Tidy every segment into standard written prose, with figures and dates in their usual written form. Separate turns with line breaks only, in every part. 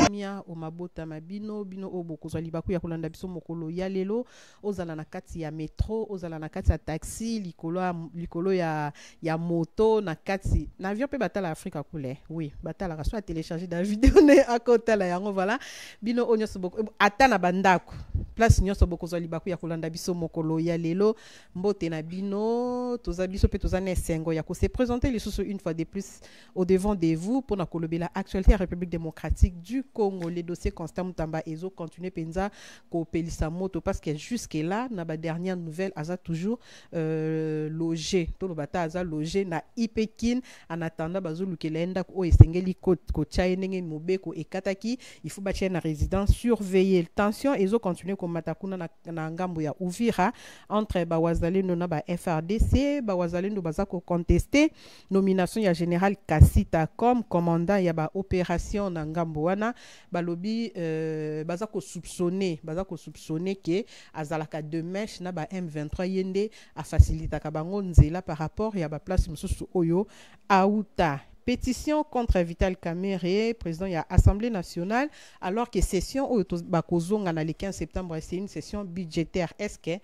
Mia o mabota mabino bino o bokozwa libaku ya kolanda biso mokolo ya lelo ozala na kati ya metro ozala na kati ya taxi likolo ya moto na kati na avion pe batala Afrika kule oui batala ka soit télécharger da vidéo ne akota la yango voilà bino onyo soboko ata na bandako place nyoso bokozwa libaku ya kolanda biso mokolo ya lelo mbote na bino toza biso pe toza na esengo ya ko se présenter les sources une fois de plus au devant de vous pour na kolobela actualité ya République démocratique du Congo. Les dossiers Constant Mutamba Ezo continuent penza ko pelisa moto parce que jusque là na ba dernière nouvelle aza toujours logé to lo bata aza logé na Ipekin en attendant bazulu kelenda ko esengeli ko chainenge mobeko ekataki il faut bâtir na résidence surveiller tension Ezo continue ko matakuna na ngambo ya Uvira entre ba wazalendo na ba FRDC ba wazalendo baza ko contester nomination ya général Kasita comme commandant ya ba opération na ngambo wana balobi baza ko soupçonner que azalaka de mèche na ba M23 yende a faciliter ka bango nzela par rapport ya ba place mususu oyo auta pétition contre Vital Kamerhe, président de l'Assemblée nationale, alors que session au Bakozonga le 15 septembre, c'est une session budgétaire. Est-ce que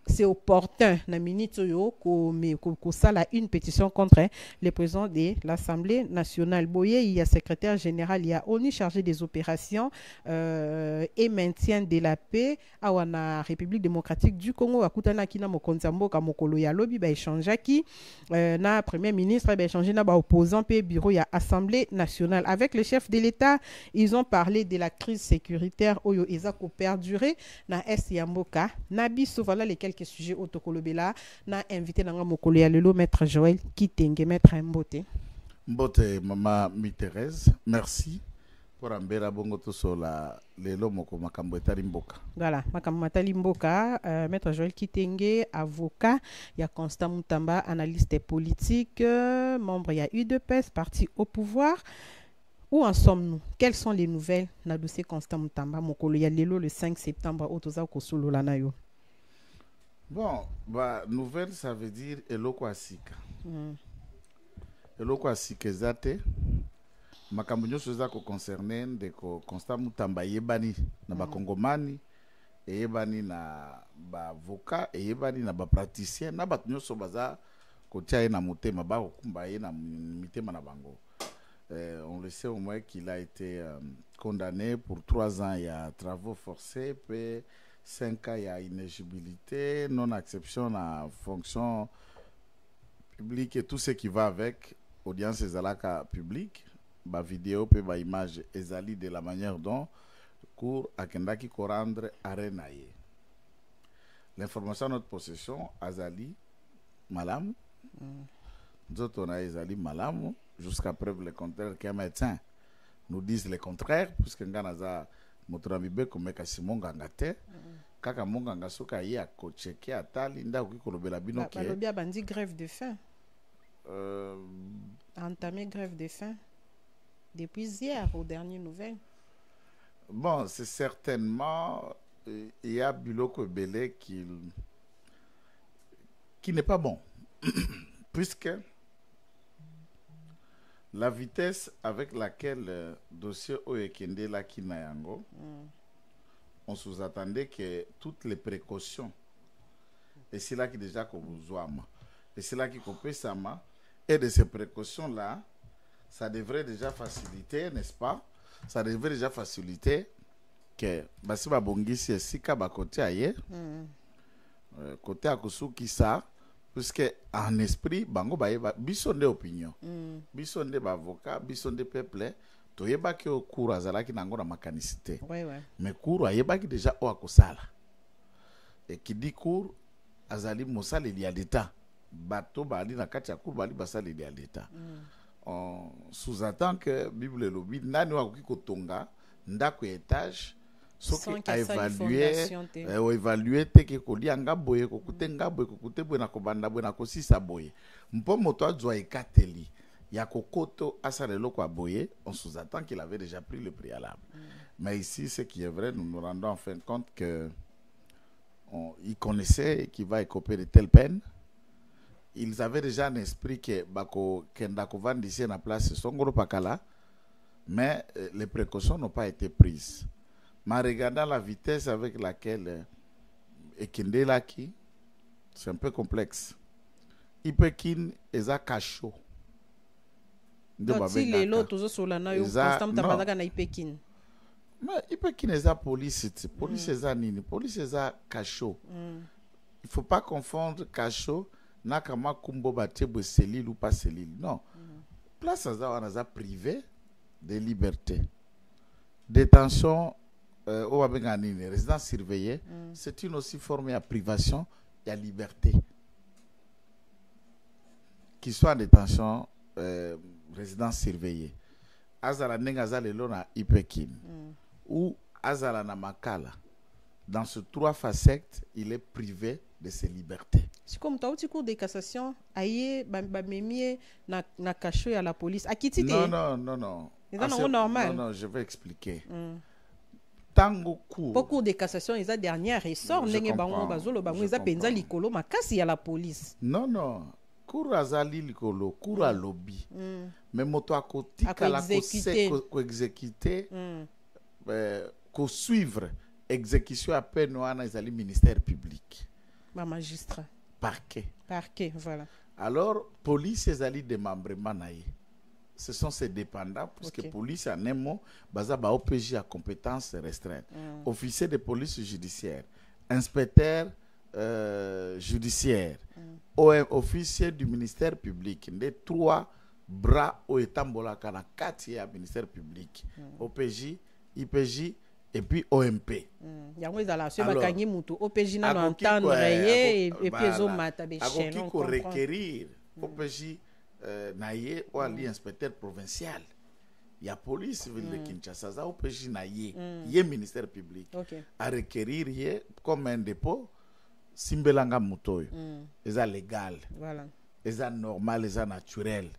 c'est opportun na minute ko sala une pétition contre le président de l'Assemblée nationale. Boye, il y a secrétaire général, il y a ONU chargé des opérations et maintien de la paix à la République démocratique du Congo. Akutana kina mokonzambo ka mokolo ya lobi ba échanger ki na premier ministre ba échanger na ba opposant pe bureau ya Assemblée nationale avec le chef de l'État. Ils ont parlé de la crise sécuritaire oyo ezako perdurer na est ya mboka na biso voilà lesquels quelques sujets autocolobela na invité nanga mokolo ya lelo maître Joël Kitenge maître Mbote
mama mi Thérèse merci pour ambera bongo to sola lelo moko makambo etali mboka
voilà makambo etali mboka maître Joël Kitenge avocat ya Constant Mutamba analyste politique membre ya UDPS parti au pouvoir. Où en sommes-nous? Quelles sont les nouvelles na dossier Constant Mutamba mokolo ya lelo le 5 septembre otoza ko solo la na yo?
Bon, bah, nouvelle, ça veut dire eloko asika. Eloko asika ezate. Makambo nyonso eza ko concerner ndeko Constant Mutamba yebani na ba Kongomani, yebani na ba avocat, yebani na ba praticien, na ba nyonso baza ko tia na motema ba okumba ye na mitema na bango. On le sait au moins qu'il a été condamné pour 3 ans il y a travaux forcés puis 5 ans il y a inéligibilité, non-acception à fonction publique et tout ce qui va avec audience ezalaka publique, ba vidéo pe ba image ezali de la manière dont cour akendaki ko rendre arenaye. L'information à notre possession azali malamu. Nous na ezali malamu jusqu'à preuve le contraire qu'un médecin nous dise le contraire puisque nganaza motorabibe komeka simonga ngate kaka monga ngasuka ya kocheke atali nda kolobela bino ke
balobia bandi grève de faim entamé grève de faim depuis hier aux dernières nouvelles.
Bon, c'est certainement il y a biloko belé qui n'est pas bon puisque la vitesse avec laquelle le dossier Oyekende la Kinayango, on sous-attendait que toutes les précautions, et c'est là qui déjà qu'on vous et c'est là qui coupe ça, et de ces précautions-là, ça devrait déjà faciliter, n'est-ce pas? Ça devrait déjà faciliter que, basi babongisi sika ba côté aye, côté akosuki ça. Puisque en esprit, bango baeba bisonde opinion, bisonde avocat, bisonde peuple, toyeba ke cour azalaki nango na makanicité. Mais cour ayeba ki déjà o akosala. Et qui dit cour azali mosala il y a l'état. Bato bali na kati ya cour bali basala il y a l'état. On sous-attend que Bible lobi nani wa kotonga ndako étage soki a évalué te ke kolia ngaboye kokute ngaboye kokute boye na kobanda boye na kosisa boye mpo moto azwa ekateli ya kokoto asala eloko aboye on sous-attend qu'il avait déjà pris le préalable. Mais ici ce qui est vrai, nous nous rendons en fin de compte que il connaissait qu'il va écoper de telles peines ils avaient déjà un esprit que bako kenda kovanda ici na place Songolo Pakala, mais les précautions n'ont pas été prises. Mais en regardant la vitesse avec laquelle Ekende Laki, c'est un peu complexe. Ipekin eza kacho.
Donc si les lots aux solana yo constant tabazaka na Ipekin.
Mais Ipekin eza police, police eza nini, police eza kacho. Il faut pas confondre kacho na kama kumbo batebo cellule ou pas cellule. Non. Place eza privé de liberté. Détention résidence surveillée, c'est une aussi forme de privation de la liberté. Qu'il soit en détention, résidence surveillée. Azala nengaza lelo na Ipekin ou Azala na Makala. Dans ce 3 facettes, il est privé de ses libertés.
C'est comme tu as au cours de cassation, aïe, bamemie na caché à la police.
Non. Non, je vais expliquer. Tango cours.
Beaucoup de cassation, ils ont dernière ressort. N'engé bango bazolo bango ils ont penza likolo makasi à la police.
Non. Cours azali likolo, cours à lobby. Mais moto à côté kala ko exécuter, ko suivre exécution à peine wana ezali ministère public.
Ma magistrat. Parquet, voilà.
Alors police ezali démembrement naie. Ce sont ses dépendants, puisque la police, en un mot, basa ba OPJ à compétences restreintes. Officier de police judiciaire, inspecteur judiciaire, officier du ministère public. Les 3 bras au étambola kana 4 à ministère public. OPJ, IPJ et puis OMP.
Yango ezala so bakangi mutu OPJ na entendre et puis zo mata be chaîne.
On peut requérir OPJ naye ou ali inspecteur provincial. Il y a police ville de Kinshasa, ça OPJ naye, yé ministère public. À requérir yé comme un dépôt simbelanga mutoyo. C'est légal. Voilà. C'est normal, c'est naturel.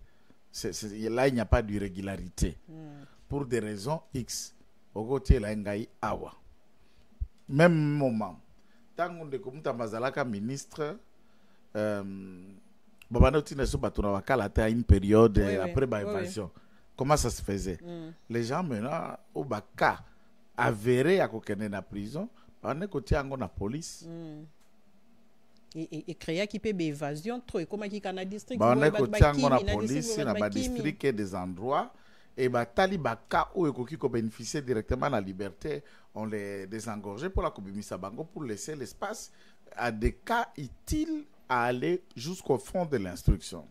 Là il n'y a pas d'irrégularité. Pour des raisons X. Au côté la ngai awa. Même moment. Tant qu'on de comme tambazalaka ministre à une période après l'évasion. Comment ça se faisait? Les gens maintenant, au baka, avérés à kokene na prison, pendant que tu as la police.
Et créer qui peut évasion, trop et comment qui kana district.
Pendant que tu as la police, na ba district et des endroits, et bah tali baka ou ekoki ko bénéficier directement de la liberté, on les désengorgeait pour la Kobimisa Bango pour laisser l'espace à des cas utiles à aller jusqu'au fond de l'instruction.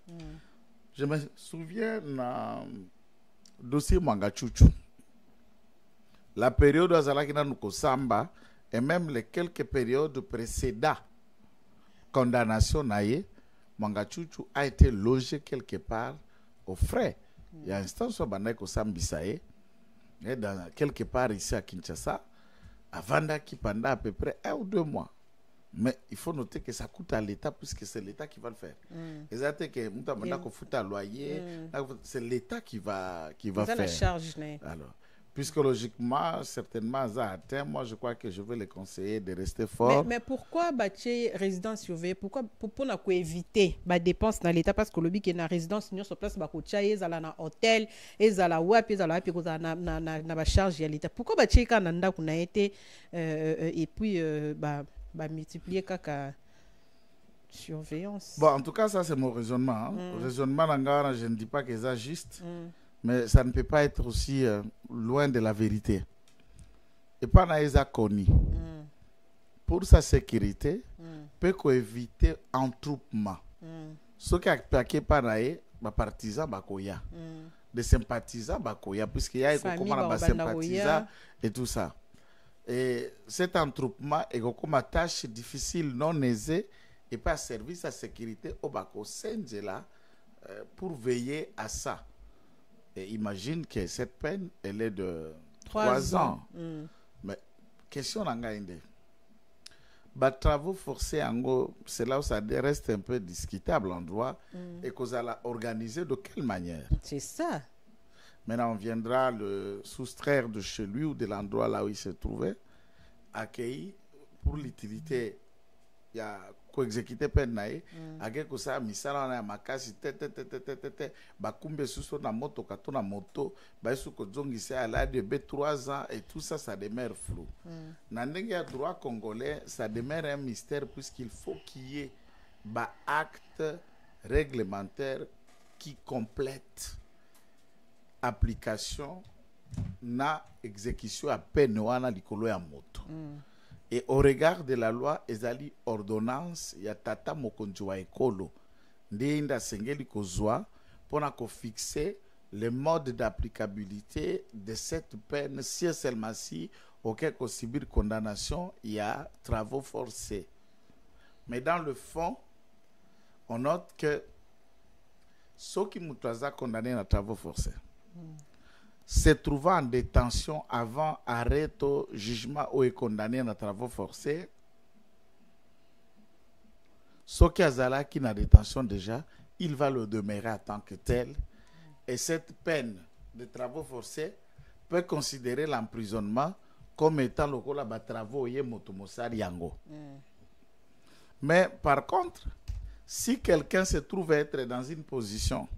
Je me souviens dans le dossier Mangachuchu. La période où Azalakina Nukosamba et même les quelques périodes précédant condamnation naïe, Mangachuchu a été logé quelque part aux frais. Il y a un instant sur Baneko Sambisaye, dans quelque part ici à Kinshasa, avant qui pendant à peu près 1 ou 2 mois. Mais il faut noter que ça coûte à l'État puisque c'est l'État qui va le faire. C'est l'État qui va faire.
La charge,
alors, puisque logiquement, certainement, à terme, moi je crois que je vais les conseiller de rester fort.
Mais pourquoi bâtir résidence surveillée? Pourquoi pour éviter les dépenses dans l'État? Parce que le but qui est dans résidence, nous sur place, ils ont un hôtel, ils ont la WAP, ils ont la WAP, ils ont la charge à l'État. Pourquoi bâtir quand on a été et puis multiplier kaka surveillance?
Bon, en tout cas, ça c'est mon raisonnement. Raisonnement, je ne dis pas que c'est juste. Mais ça ne peut pas être aussi loin de la vérité. Et pas naïsa koni. Pour sa sécurité, peut éviter entroupement. Ce qui a paqué par naï, les partisans bakoya, des sympathisants bakoya, puisqu'il y a des sympathisants et tout ça. Et cet entroupement est comme une tâche difficile, non aisée, et pas service à sécurité au bako là pour veiller à ça. Et imagine que cette peine, elle est de 3 ans. Mais question n'angaïnde. Les travaux forcés, c'est là où ça reste un peu discutable en droit et qu'on a organisé de quelle manière?
C'est ça.
Maintenant, on viendra le soustraire de chez lui ou de l'endroit là où il se trouvait, accueilli pour l'utilité. Il y a koexécuter peine na ye ake kosala misala wana ya makasi te bakumbe susu na motoka to na moto bayesu kozongisa alade be 3 ans et tout ça ça demeure flou na ndenge ya droit congolais ça demeure un mystère puisqu'il faut qu'il y ait acte réglementaire qui complète application na exécution à peine wana likolo ya moto et au regard de la loi ezali ordonnance ya tata mokonzi wa ekolo nde nda sengeli kozwa pona ko fixer le mode d'applicabilité de cette peine si seulement si auquel ko subir condamnation ya travaux forcés. Mais dans le fond on note que ceux qui sont condamnés à travaux forcés se trouvant en détention avant arrêt au jugement ou est condamné à travaux forcés, ceux qui sont en détention déjà, il va le demeurer en tant que tel. Et cette peine de travaux forcés peut considérer l'emprisonnement comme étant le cas de travaux motomosari yango. Mais par contre, si quelqu'un se trouve être dans une position,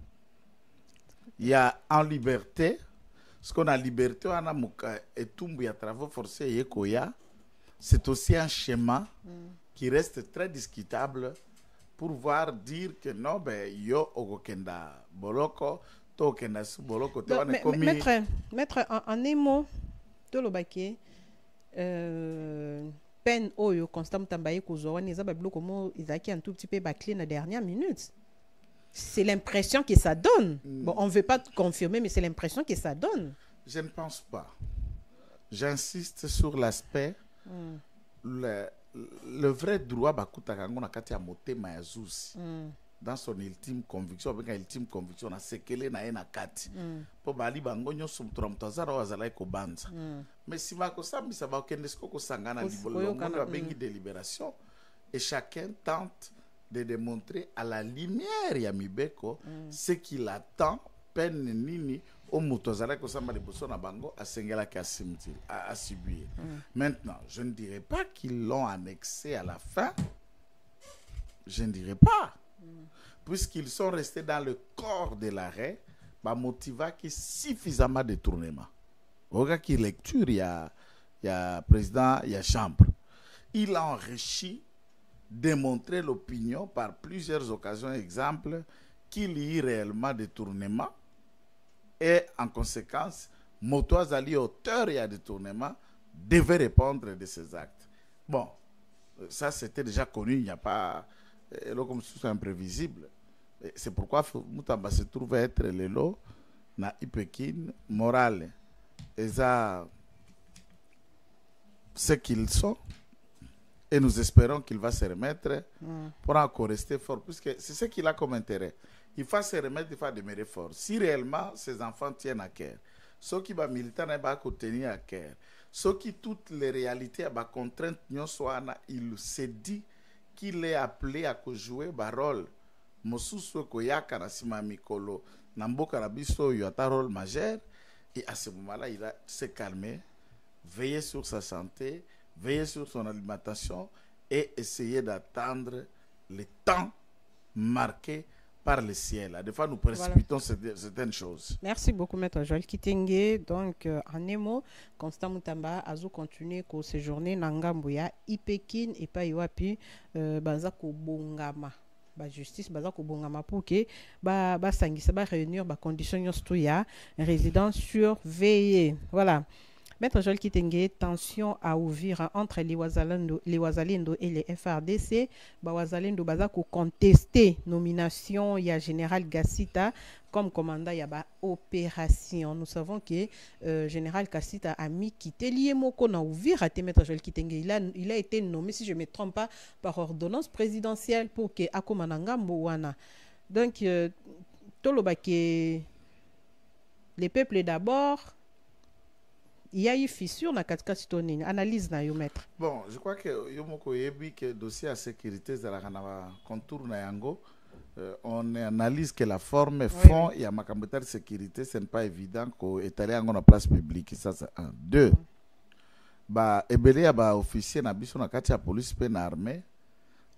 il y a en liberté, ce qu'on a liberté, on a et tout y a travaux forcés et koya, c'est aussi un schéma qui reste très discutable pour voir dire que non, ben yo okenda boloko, to okenda su boloko, to ane komi.
Maître, en un mot, to lobake, peine oyo constant tambaye kozwa neza ba bloko mo izaki un tout petit peu bâclé na dernière minute. C'est l'impression que ça donne. Bon, on ne veut pas confirmer, mais c'est l'impression que ça donne.
Je ne pense pas. J'insiste sur l'aspect. Le vrai droit, dans son ultime conviction, on a séquelé na ena kati. Po bali bango nyoso mtramtazara wazalai ko banza. Mais si ma kosambi ça va kendesko ko sangana libolo ngondo bengi délibération et chacun tente de démontrer à la lumière ya mibeko ce qu'il attend peine nini au mutozala ko samba liboso na bango asengela ka simti à subir. Maintenant, je ne dirais pas qu'ils l'ont annexé à la fin. Je ne dirais pas. Puisqu'ils sont restés dans le corps de l'arrêt, bah motiva qui suffisamment détournement. Regarde qui lecture il y a président, il y a chambre. Il a enrichi, démontré l'opinion par plusieurs occasions, exemple, qu'il y ait réellement détournement et en conséquence, Motoazali, auteur et à détournement, devait répondre de ces actes. Bon, ça c'était déjà connu, il n'y a pas comme c'est imprévisible. C'est pourquoi Moutamba se trouve être le lot na Ipekin moral. Et ça, ce qu'ils sont. Et nous espérons qu'il va se remettre pour encore rester fort. Puisque c'est ce qu'il a comme intérêt. Il faut se remettre, il faut demeurer fort. Si réellement ces enfants tiennent à cœur, ceux qui sont militants vont tenir à cœur, ceux qui toutes les réalités, les contraintes, il se dit qu'il est appelé à jouer un rôle. Mosusu koyaka na sima mikolo na mboka na biso yo ata rôle majeur et à ce moment-là il a se calmer, veiller sur sa santé, veiller sur son alimentation et essayer d'attendre le temps marqué par le ciel. Des fois nous précipitons certaines choses.
Merci beaucoup Maître Joël Kitenge. Donc en un mot, Constant Mutamba a continué ko séjourner na ngambo ya Ipekin et pa yoapi baza ko bongama. Ba justice baza ko bongama pour que ba sangisa ba réunir ba conditions nyonso ya résidence surveillée. Voilà. Maître Joël Kitenge, tension à ouvrir entre les Wazalendo et les FRDC. Ba Wazalendo baza ko contester nomination ya général Gassita comme commandant ya ba opération. Nous savons que général Gassita a mis quitté Liemoko na ouvrir à Maître Joël Kitenge. Il a été nommé, si je ne me trompe pas, par ordonnance présidentielle pour que Akomananga Mbowana. Donc tolobake les peuples d'abord. Il y a eu fissure dans la citoyenne. Analyse na yo maître.
Bon, je crois que yomoko yebi que dossier à sécurité de la contour na yango on analyse que la forme fond et à ma de sécurité ce n'est pas évident qu'au étalé en la place publique ça c'est un deux ba ebele ba officier na biso na kati ya police pe na armée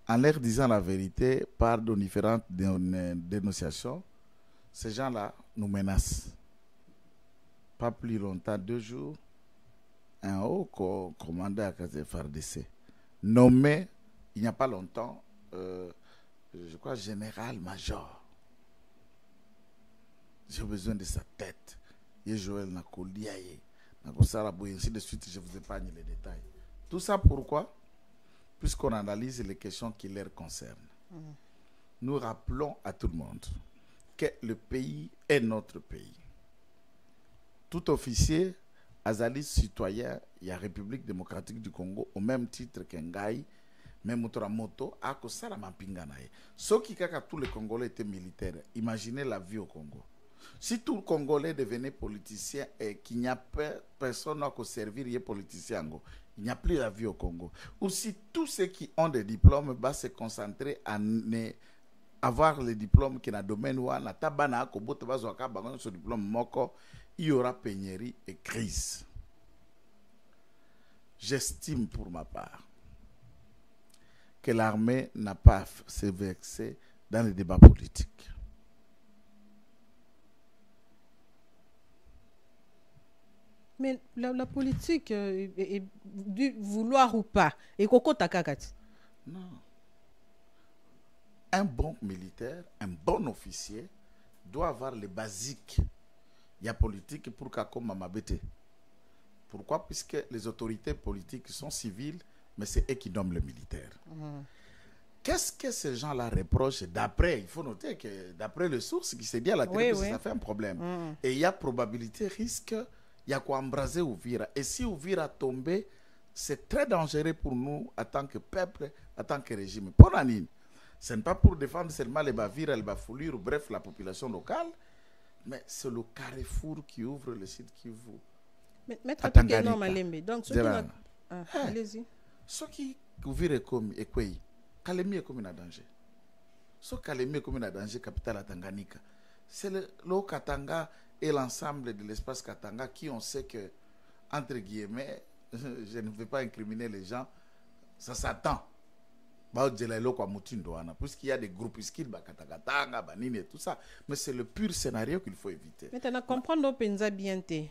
en leur disant la vérité par de différentes dénonciations, ces gens-là nous menacent. Pas plus longtemps, 2 jours, un haut commandant à Kazé FARDC, nommé il n'y a pas longtemps, je crois, général-major. J'ai besoin de sa tête. Et Joël Nakoliaye, Nakosaraboye, ainsi de suite, je vous épargne les détails. Tout ça pourquoi? Puisqu'on analyse les questions qui les concernent. Nous rappelons à tout le monde que le pays est notre pays. Tout officier, azali citoyen, il y a République démocratique du Congo, au même titre qu'Engaï, même Moto, à Kosala Mampinganaye. Ceux qui, quand tous les Congolais étaient militaires, imaginez la vie au Congo. Si tout le Congolais devenait politicien et qu'il n'y a personne à servir les politiciens, il n'y a plus la vie au Congo. Ou si tous ceux qui ont des diplômes vont se concentrer à avoir les diplômes qui dans le domaine où on a tabana kobote bazoaka bango ce diplôme moko, il y aura pénurie et crise. J'estime pour ma part que l'armée n'a pas se vexer dans les débats politiques.
Mais la politique, du vouloir ou pas, et Koko Takakati.
Non. Un bon militaire, un bon officier doit avoir les basiques. Il y a politique pour qu'Akom Mamabete. Pourquoi? Puisque les autorités politiques sont civiles, mais c'est eux qui nomment le militaire. Qu'est-ce que ces gens-là reprochent d'après? Il faut noter que d'après les sources qui s'est dit à la télé, ça fait un problème. Et il y a probabilité, risque, il y a quoi embraser Ouvira. Et si Ouvira tombé, c'est très dangereux pour nous en tant que peuple, en tant que régime. Pour Anine, ce n'est pas pour défendre seulement les Bavira, les Bafoulures, bref, la population locale, mais c'est le carrefour qui ouvre le site Kivu.
Maître Tukeno Malembe. Donc, allez-y.
Ce qui Ouvira comme Ekweyi, Kalemi est comme un danger. Ce Kalemi est comme un danger, capitale à Tanganyika. C'est le Katanga et l'ensemble de l'espace Katanga qui on sait que, entre guillemets, je ne veux pas incriminer les gens, ça s'attend. Puisqu'il y a des groupuscules, et tout ça. Mais c'est le pur scénario qu'il faut éviter.
Maintenant, comprendre Penza bien te.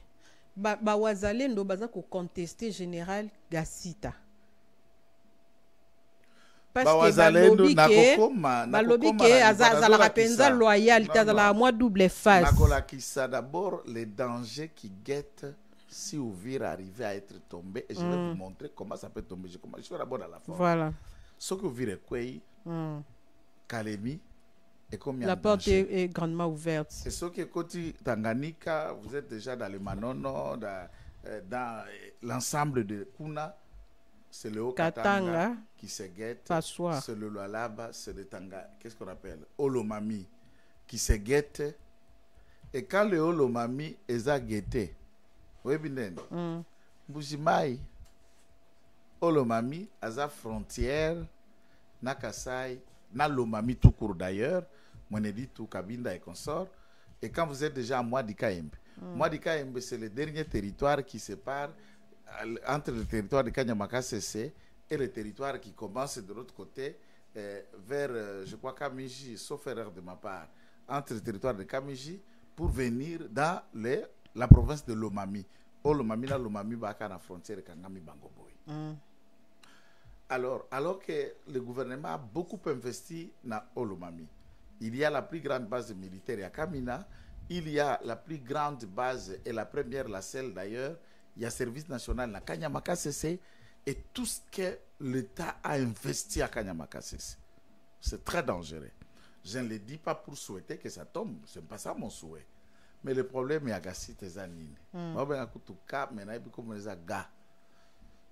Wazalendo baza ko contester général Gassita. Parce que balobi ke azala Penza loyalité azala moi double face.
Nakola kisa d'abord les dangers qui guettent si Ouvira arrivait à être tombé, et je vais vous montrer comment ça peut tomber. Je suis d'abord dans la forme.
Voilà.
Ce que Ouvira Kwei, Kalemi, et comme
la porte est grandement ouverte.
Et ce que côté Tanganyika, vous êtes déjà dans le Manono, dans l'ensemble de Kuna, c'est le Haut-Katanga qui se guette. C'est le Lualaba, c'est le Tanga, qu'est-ce qu'on appelle Olomami, qui se guette. Et quand le Olomami est à guetter, Mbujimai, Olomami, à sa frontière, na Kasai, na Lomami tout court d'ailleurs, Monedi tout Kabinda et consort. Et quand vous êtes déjà à Mouadikaembe, Mouadikaembe, c'est le dernier territoire qui sépare entre le territoire de Kanyamaka CC et le territoire qui commence de l'autre côté vers, je crois, Kamiji, sauf erreur de ma part, entre le territoire de Kamiji pour venir dans la province de Lomami. Lomami, là, Lomami, Baka, la frontière de Kangami Bangoboy. Alors que le gouvernement a beaucoup investi dans Olomami, il y a la plus grande base militaire à Kamina, il y a la plus grande base et la première, la celle d'ailleurs, il y a service national à Kanyamaka CC et tout ce que l'État a investi à Kanyamaka CC. C'est très dangereux. Je ne le dis pas pour souhaiter que ça tombe, ce n'est pas ça mon souhait. Mais le problème est à Gassi Tezanine.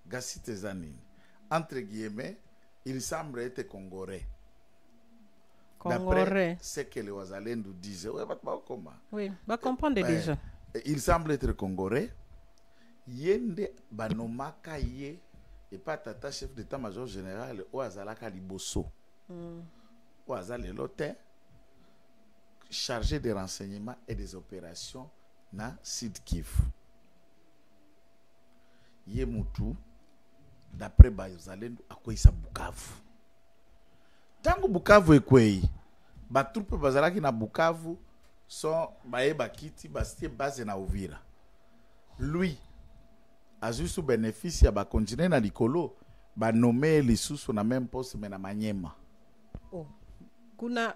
Gassi Tezanine. Entre guillemets, il semble être congolais. D'après ce que les Ouazalendou disent.
Oui, va comprendre déjà.
Il semble être congolais. Yende Banomaka Ye et pas tata chef d'état-major général Ouazalaka Liboso. Ouazale Lotin, chargé des renseignements et des opérations na Sud Kivu. Yemutu, d'après Bayozalendou, à quoi il s'est Bukavu. Tango Bukavu ekwei batrupe bazalaki na Bukavu sont baye bakiti bastie base na Uvira. Lui a juste bénéfice ya ba continuer na likolo ba nommer lisusu na même poste mais na Manyema.
Oh. Kuna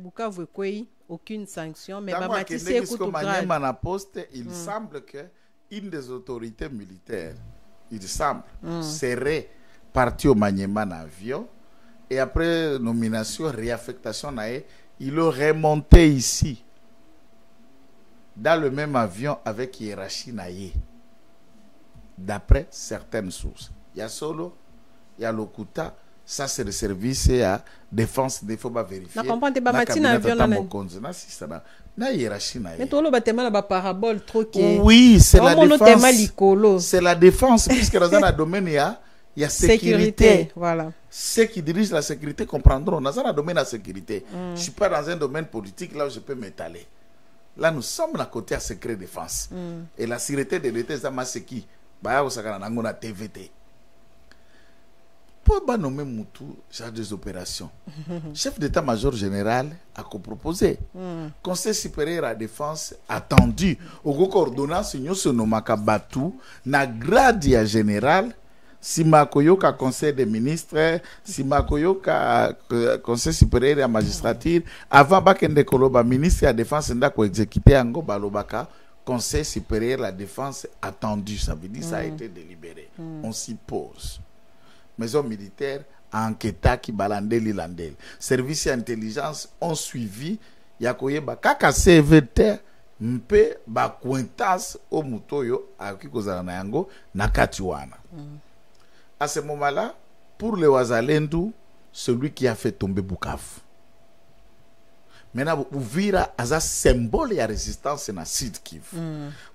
Bukavu ekwei aucune sanction mais
ba
Matisse écoute
Manyema na poste, il semble que une des autorités militaires, il semble, serait parti au Manyema en avion et après nomination, réaffectation, il aurait monté ici dans le même avion avec hiérarchie naïe. D'après certaines sources. Il y a Solo, il y a Lokuta, ça c'est le service à défense, il faut pas vérifier.
Na comprendre ba matina avion
na hiérarchie naïe.
Mais tout le bâtiment la parabole trop qui.
Oui, c'est la défense. C'est la défense puisque dans un domaine il y a sécurité.
Voilà.
Ceux qui dirigent la sécurité comprendront. Dans un domaine de la sécurité, je ne suis pas dans un domaine politique là où je peux m'étaler. Là, nous sommes à côté à secret défense. Et la sécurité de l'État, c'est qui? Bah, TVT. Pour nommer Moutou, chargé des opérations. Chef d'état-major général a proposé. Conseil supérieur à la défense attendu. Au coordonnance, nous sommes Batu, na grade général. Si Makoyoka conseil des ministres, si Makoyoka conseil supérieur à la magistrature, avant Bakende Koloba ministre de la défense ndako exécuté ango balobaka conseil supérieur à la défense attendu, ça veut dire ça a été délibéré. On s'y pose. Maison militaire enquêta qui balandel ilandel. Service d'intelligence ont suivi yakoyeba kaka CVT mpe ba cointas au mutoyo akikozana na yango na katiwana. À ce moment-là, pour les Wazalendou, celui qui a fait tomber Bukavu. Maintenant, Uvira a un symbole de résistance dans le Sud Kivu.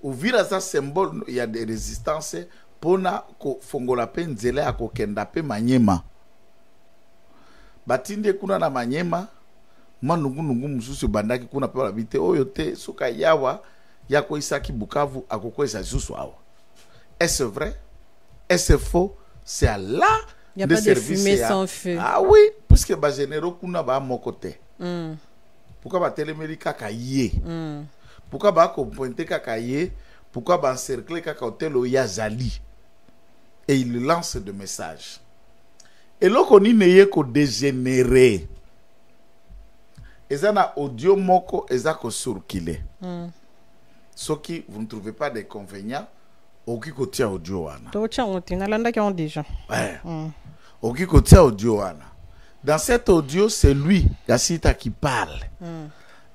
Uvira a un symbole de résistance pour que Fongola Penzele a Kendape Manyema. Batinde kuna na Manyema, manungu mususu bandaki kuna pe habité oyote suka yawa yako isaki Bukavu akoko isa susu awa. Est-ce vrai? Est-ce faux? C'est à là.
Il n'y a pas de fumée sans feu.
Ah oui, puisque les généraux kuna ba mon côté. Pourquoi ba téléméri kaka yé? Pourquoi ba ko pointer kaka yé? Pourquoi ba encercler kaka hôtel o yazali? Et il lance des messages. Et là qu'on y n'est ko dégénéré. Ezana audio moko ezako surkile. Ce qui vous ne trouvez pas d'inconvénient. Oki kotia audio wana.
Tocha on nalanda ki on déjà.
Ouais. Oki kotia audio wana. Dans cet audio, c'est lui, Yassita, qui parle.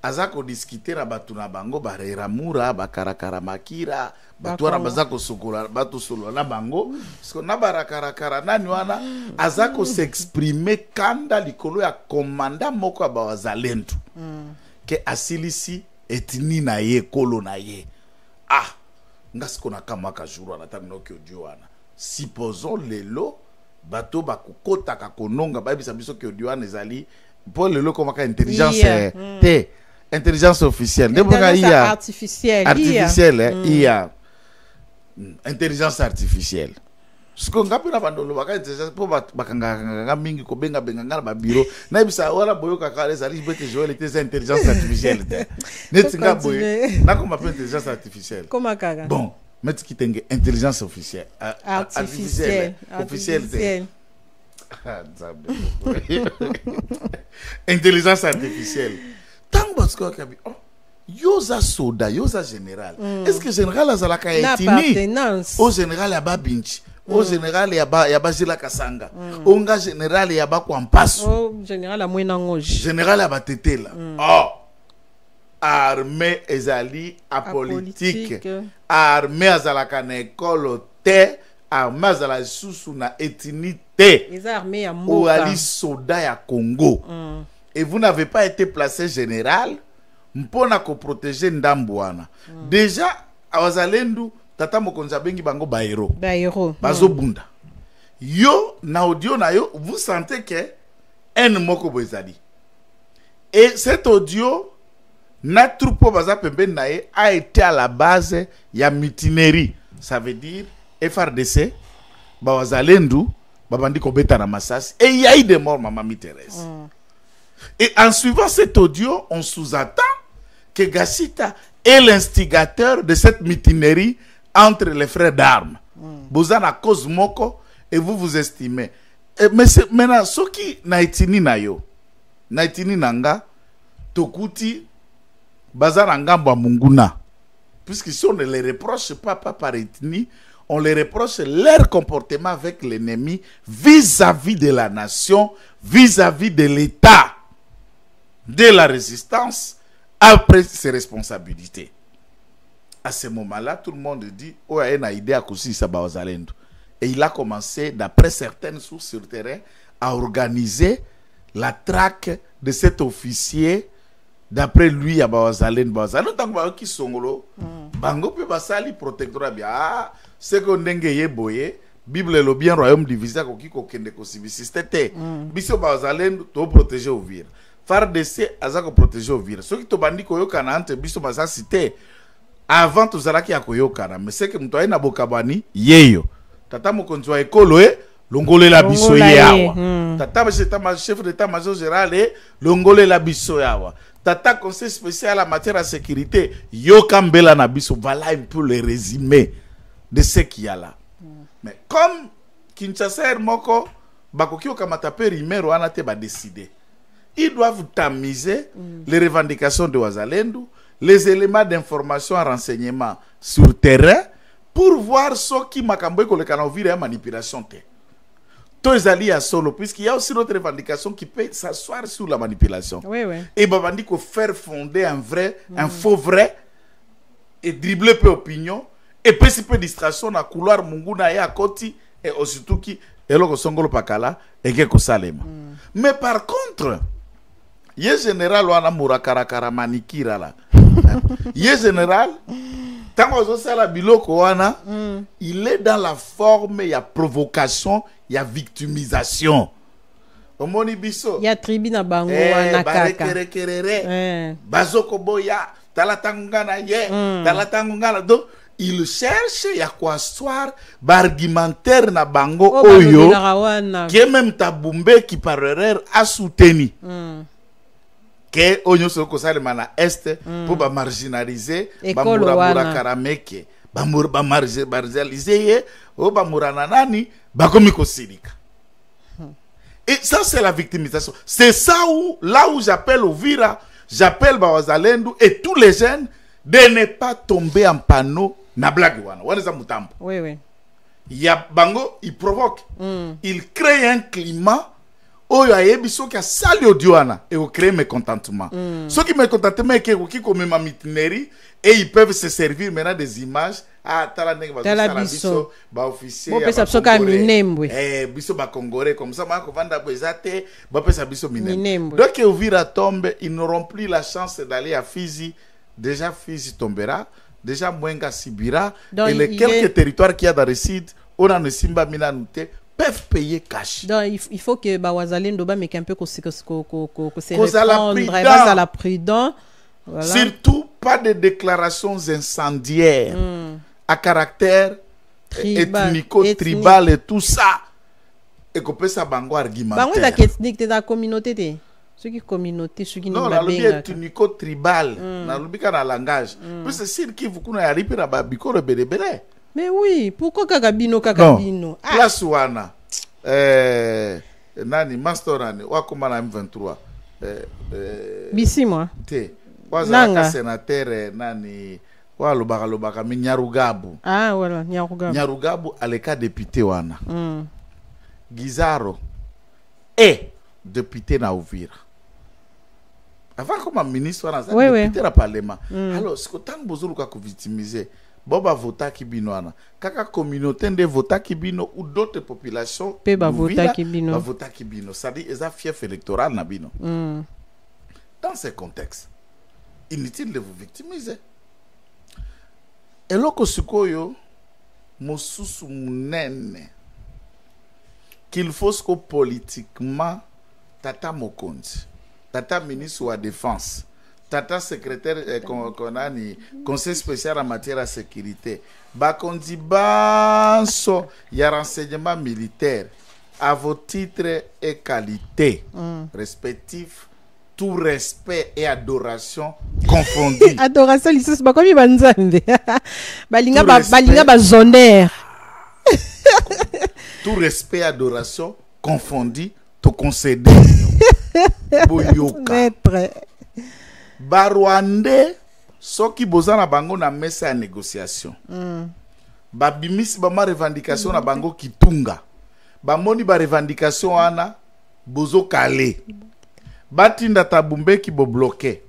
Azako discuter na batu na bango bareramura bakarakara makira batu wana bazako sokola batu solo na bango parce que na barakarakara nani wana azako s'exprimer kanda likolo ya commandant moko ba Wazalendo ke asilisi etini na ye kolo na ye ngasko na kama ka jour wana tamino ke audio wana supposons lelo bato bakokota ka kononga ba bisa biso ke audio wana ezali pour lelo comme ka intelligence te intelligence officielle IA intelligence artificielle ce qu'on appelle la bandolo baka intelligence pour bakanga mingi ko benga na ba bureau na bisa wala boyoka ka les ali bete jouer les intelligence artificielle netinga boye na comme appelle intelligence artificielle
comment kaga
bon mettre qui tenge intelligence officielle artificielle intelligence artificielle tant parce que yoza soda yoza général est-ce que général azalaka etini au général ya babinchi au général ya ba Jila Kasanga onga général ya ba Kwampasu
au général a mwena ngoji
général ya batetela armée ezali apolitique armée azalaka na école te armée azala susu na etnité
les armées ya
mboka ou ali soda ya Congo et vous n'avez pas été placé général mpona ko protéger ndambwana déjà Wazalendo tata mokonzi bengi bango baero bazo bunda yo na audio na yo vous sentez que un moko bozali et cet audio na troupe baza pembeni na ye a été à la base ya mutinerie ça veut dire FRDC ba Wazalendo babandi ko beta na masasi et il y a eu des morts mama Thérèse Et en suivant cet audio, on sous-attend que Gassita est l'instigateur de cette mutinerie entre les frères d'armes. Vous en avez cause moko et vous vous estimez. Mais maintenant, ce qui naitini na yo, naitini nanga, tokuti, bazaranga munguna. Puisque si on ne les reproche pas par ethnie, on les reproche leur comportement avec l'ennemi vis-à-vis de la nation, vis-à-vis de l'État, de la résistance, après ses responsabilités. À ce moment-là, tout le monde dit « Oh, il y a une idée à Koussi Saba Ozalendo ». Et il a commencé, d'après certaines sources sur le terrain, à organiser la traque de cet officier. D'après lui, à Bazalen, tant que qui sont Bango peut basali protectorat bien. Ah, c'est qu'on dengue boye. Bible le bien royaume divisé qui kokende ko civisité. Biso Bazalen to protéger au vir. FARDC azako protéger au vir. Ce qui to bandi ko yokana ante biso basa cité. Avant tout ça qui a koyokana, mais c'est que mtoye na bokabani yeyo. Tata mokonzi wa ekolo longole la biso yawa. Tata chef d'état-major général longole la biso yawa. Tata conseil spécial en matière de sécurité, Yokambela Nabiso, voilà un peu le résumé de ce qu'il y a là. Mais comme Kinshasa et Moko, Bakoki Okamatape Rimero Anate va décider. Ils doivent tamiser les revendications de Wazalendo, les éléments d'information et renseignement sur terrain pour voir ce qui m'a cambré que le canavire est manipulation. Toizali à solo, puisqu'il y a aussi d'autres revendications qui peuvent s'asseoir sur la manipulation.
Oui, oui.
Et Babandi qu'on faire fonder un vrai, un faux vrai, et dribbler peu opinion, et puis si peu distraction na couloir munguna ya koti, et aussi tout qui, et l'oko songolo pakala, et quelque salema. Mais par contre, yé général wana murakarakara manikira la. Yé général, tant qu'on se la biloko wana, il est dans la forme, il y a provocation, il y a victimisation. Omoni biso.
Il y a tribu na bango wana kaka.
Bazoko boya, talatangana ye, talatangana do. Il cherche ya quoi asseoir argumentaire na bango oyo qui est même tabumbe qui par erreur a soutenu. Que onyo soko salema na est pour ba marginaliser ba mura karameke ba marginaliser ye o ba mura nanani ba komi kosilika. Et ça c'est la victimisation. C'est ça où là où j'appelle Ovira, j'appelle Bawazalendo et tous les jeunes de ne pas tomber en panneau na blague wana. Wana za mutambo.
Oui oui.
Il y a bango, il provoque. Il crée un climat oyo ayebi soki asali odioana et au créer mécontentement. Ceux qui mécontentement et qui comme ma mutinerie et ils peuvent se servir maintenant des images à biso ba officier biso ba congolais comme ça ma ko vanda bezate ba pesa biso minembo. Donc Uvira tombe, ils n'auront plus la chance d'aller à Fizi. Déjà Fizi tombera, déjà Mwenga Sibira et les quelques territoires qu'il y a dans le sud, on a ne simba minanute peuvent payer cash.
Donc il faut que Bawazalendo ba meke un peu se
à
la prudent.
Voilà. Surtout pas de déclarations incendiaires à caractère ethnico-tribal et tout ça. Et qu'on peut ça bango argumentaire.
Bango da ethnique de la communauté ceux qui communauté ceux qui
non la lobby ethnico-tribal na lobby kana langage. Puis c'est sûr qui vous kuna yalipi na babiko le belebele.
Mais oui, pourquoi kakabino?
Place wana nani mastorani wakoma na M23
bisi moi
te wazaka sénateur nani walobaka mi Nyarugabu.
Ah voilà,
Nyarugabu aleka député wana Gizaro est député na Uvira avant comme ministre wana député na parlement. Alors ce que tant bozulu ka ko victimiser boba vota kibino ana kaka communauté de vota kibino ou d'autres populations
pe ba vota kibino
ba vota kibino ça dit eza fief électoral na bino. Dans ce contexte inutile de vous victimiser. Et loko sikoyo mosusu munene qu'il faut que politiquement tata mokonzi tata ministre de la défense tata secrétaire conseil spécial en matière de sécurité bakonzi banso ya renseignement militaire à vos titres et qualités respectifs tout respect et adoration confondus.
Adoration, lisusu bakomi banzambe. Balinga
Tout respect.
balinga bazonner.
Tout respect et adoration confondus, te concéder. Boyoka.
Maître.
Barwande, soki bozana bango na mesa ya négociation. Babimisi bama revendication na bango kitunga. Bamoni ba revendication wana bozo kale. Batinda tabumbe ki bo bloqué.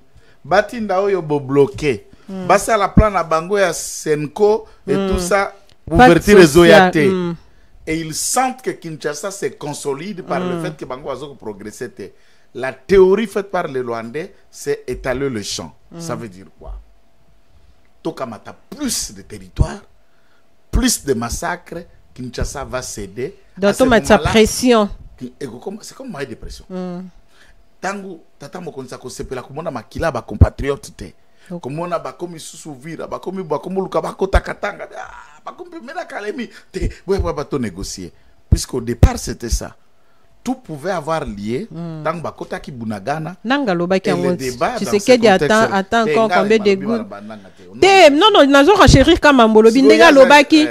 Batinda oyo bo bloqué. Basa la plan na bango ya Senko et tout ça, ouverture réseau ya te. Et ils sentent que Kinshasa se consolide par le fait que bango azo progresser te. La théorie faite par les Rwandais, c'est étaler le champ. Ça veut dire quoi? Tokamata plus de territoire, plus de massacres, Kinshasa va céder.
Donc, sa pression.
C'est comme moyen de pression. Tangu tata mokonza ko sepela komona makila ba compatriote te. Komona ba komi susuvira, ba komi luka ba kota katanga. Ba komi mena kalemi te. Ouais, ba to négocier. Puisqu'au départ c'était ça. Tout pouvait avoir lié dans Bakota ki Bunagana.
Nanga loba ki
le débat
tu sais qu'il y a attends encore combien de goûts. Non, nazo chérir kama mbolobi ndenga lobaki